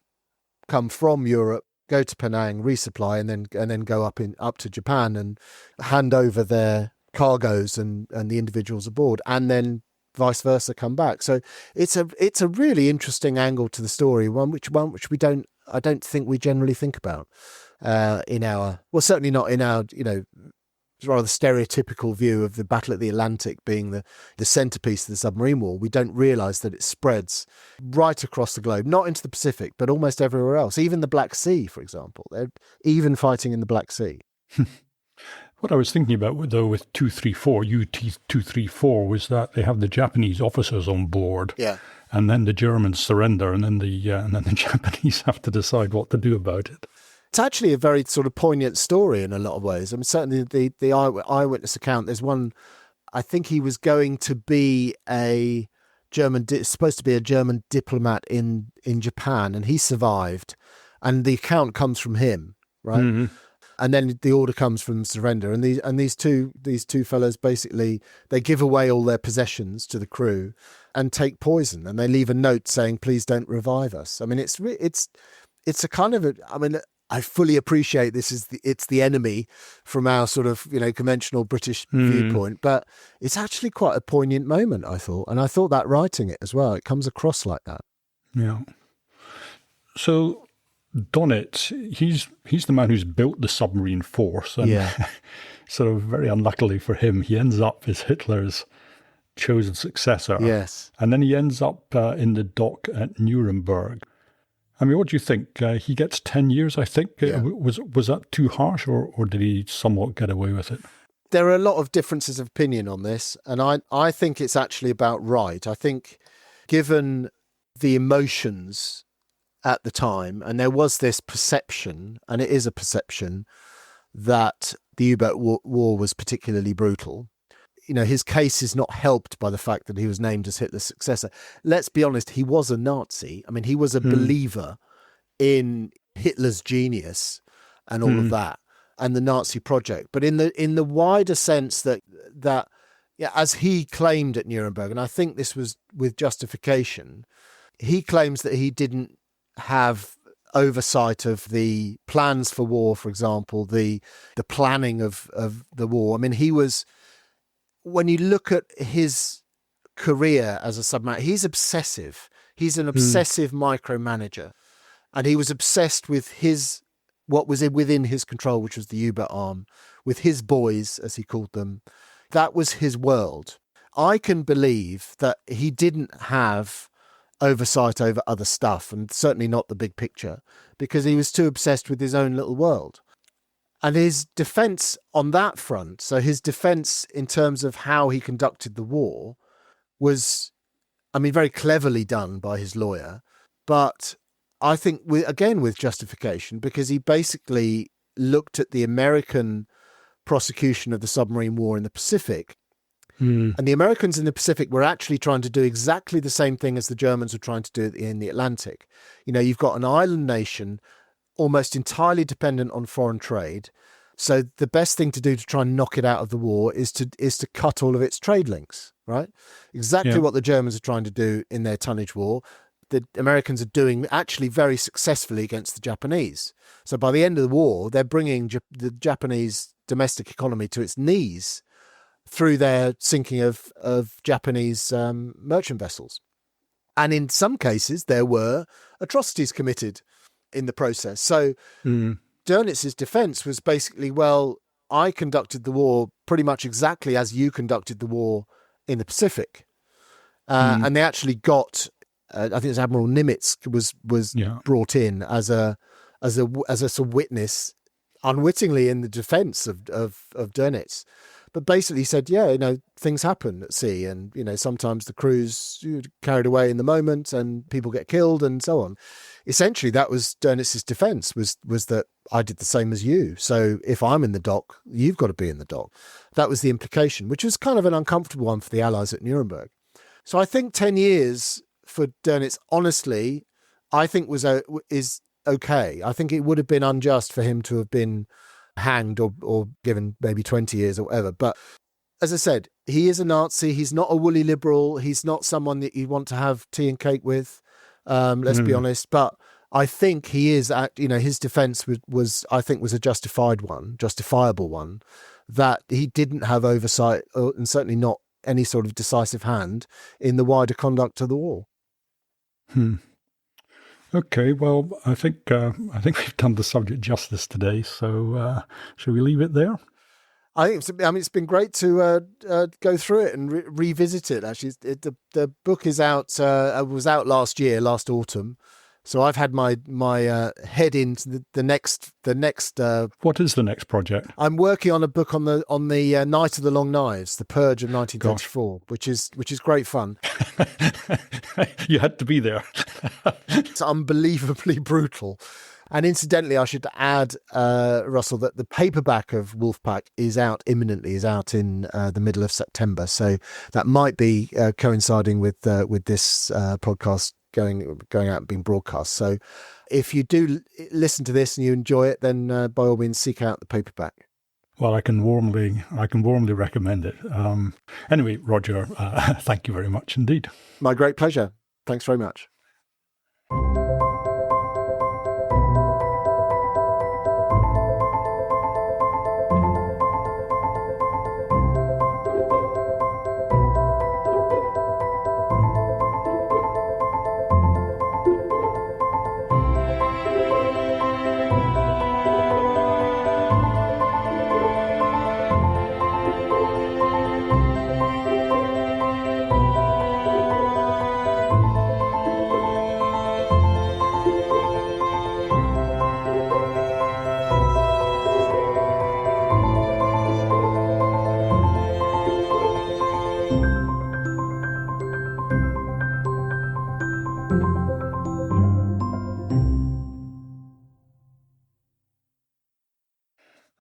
come from Europe, go to Penang, resupply, and then go up to Japan and hand over their cargoes and the individuals aboard, and then vice versa come back. So it's a really interesting angle to the story, one which I don't think we generally think about certainly not in our rather stereotypical view of the Battle at the Atlantic being the centerpiece of the submarine war. We don't realize that it spreads right across the globe, not into the Pacific, but almost everywhere else. Even the Black Sea, for example. They're even fighting in the Black Sea. What I was thinking about, though, with 234, UT-234, was that they have the Japanese officers on board. Yeah. And then the Germans surrender, and then the Japanese have to decide what to do about it. It's actually a very sort of poignant story in a lot of ways. I mean, certainly the eyewitness account, there's one, I think he was going to be supposed to be a German diplomat in Japan, and he survived. And the account comes from him, right? Mm-hmm. And then the order comes from surrender. And these two fellows, basically, they give away all their possessions to the crew and take poison. And they leave a note saying, "Please don't revive us." I mean, it's a kind of I fully appreciate it's the enemy from our sort of conventional British viewpoint, but it's actually quite a poignant moment, I thought, and I thought that writing it as well, it comes across like that. Yeah. So Donnet, he's the man who's built the submarine force, and sort of very unluckily for him, he ends up as Hitler's chosen successor. Yes, and then he ends up in the dock at Nuremberg. I mean, what do you think? He gets 10 years, I think. Yeah. Was that too harsh, or did he somewhat get away with it? There are a lot of differences of opinion on this, and I think it's actually about right. I think given the emotions at the time, and there was this perception, and it is a perception, that the U-boat war was particularly brutal. His case is not helped by the fact that he was named as Hitler's successor. Let's be honest, he was a Nazi. I mean, he was a believer in Hitler's genius and all of that, and the Nazi project. But in the wider sense that as he claimed at Nuremberg, and I think this was with justification, he claims that he didn't have oversight of the plans for war, for example, the planning of the war. I mean, he was... When you look at his career as a submariner, he's obsessive. He's an obsessive micromanager. And he was obsessed with what was within his control, which was the U-boat arm, with his boys, as he called them. That was his world. I can believe that he didn't have oversight over other stuff, and certainly not the big picture, because he was too obsessed with his own little world. And his defence on that front, so his defence in terms of how he conducted the war, was, very cleverly done by his lawyer, but I think, with justification, because he basically looked at the American prosecution of the submarine war in the Pacific, and the Americans in the Pacific were actually trying to do exactly the same thing as the Germans were trying to do in the Atlantic. You've got an island nation almost entirely dependent on foreign trade. So the best thing to do to try and knock it out of the war is to cut all of its trade links, right? Exactly what the Germans are trying to do in their tonnage war. The Americans are doing actually very successfully against the Japanese. So by the end of the war, they're bringing the Japanese domestic economy to its knees through their sinking of Japanese merchant vessels. And in some cases, there were atrocities committed in the process. So Dönitz's defense was basically, well, I conducted the war pretty much exactly as you conducted the war in the Pacific. And they actually got, I think it was Admiral Nimitz was brought in as a sort of witness unwittingly in the defense of Dönitz. But basically said, things happen at sea, and, sometimes the crew's carried away in the moment and people get killed and so on. Essentially, that was Dönitz's defense, was that I did the same as you. So if I'm in the dock, you've got to be in the dock. That was the implication, which was kind of an uncomfortable one for the Allies at Nuremberg. So I think 10 years for Dönitz, honestly, I think is okay. I think it would have been unjust for him to have been hanged or given maybe 20 years or whatever. But as I said, he is a Nazi. He's not a woolly liberal. He's not someone that you want to have tea and cake with. Let's be honest. But I think he is his defense was a justifiable one, that he didn't have oversight and certainly not any sort of decisive hand in the wider conduct of the war. Okay, well, I think we've done the subject justice today. So shall we leave it there? I think it's been great to go through it and revisit it. Actually, the book is out. Was out last autumn. So I've had my head into the next. What is the next project? I'm working on a book on the Night of the Long Knives, the Purge of 1934, which is great fun. You had to be there. It's unbelievably brutal. And incidentally, I should add, Russell, that the paperback of Wolfpack is out imminently. Is out in the middle of September. So that might be coinciding with this podcast going out and being broadcast. So if you do listen to this and you enjoy it, then by all means seek out the paperback. Well, I can warmly recommend it. Anyway, Roger, thank you very much indeed. My great pleasure. Thanks very much.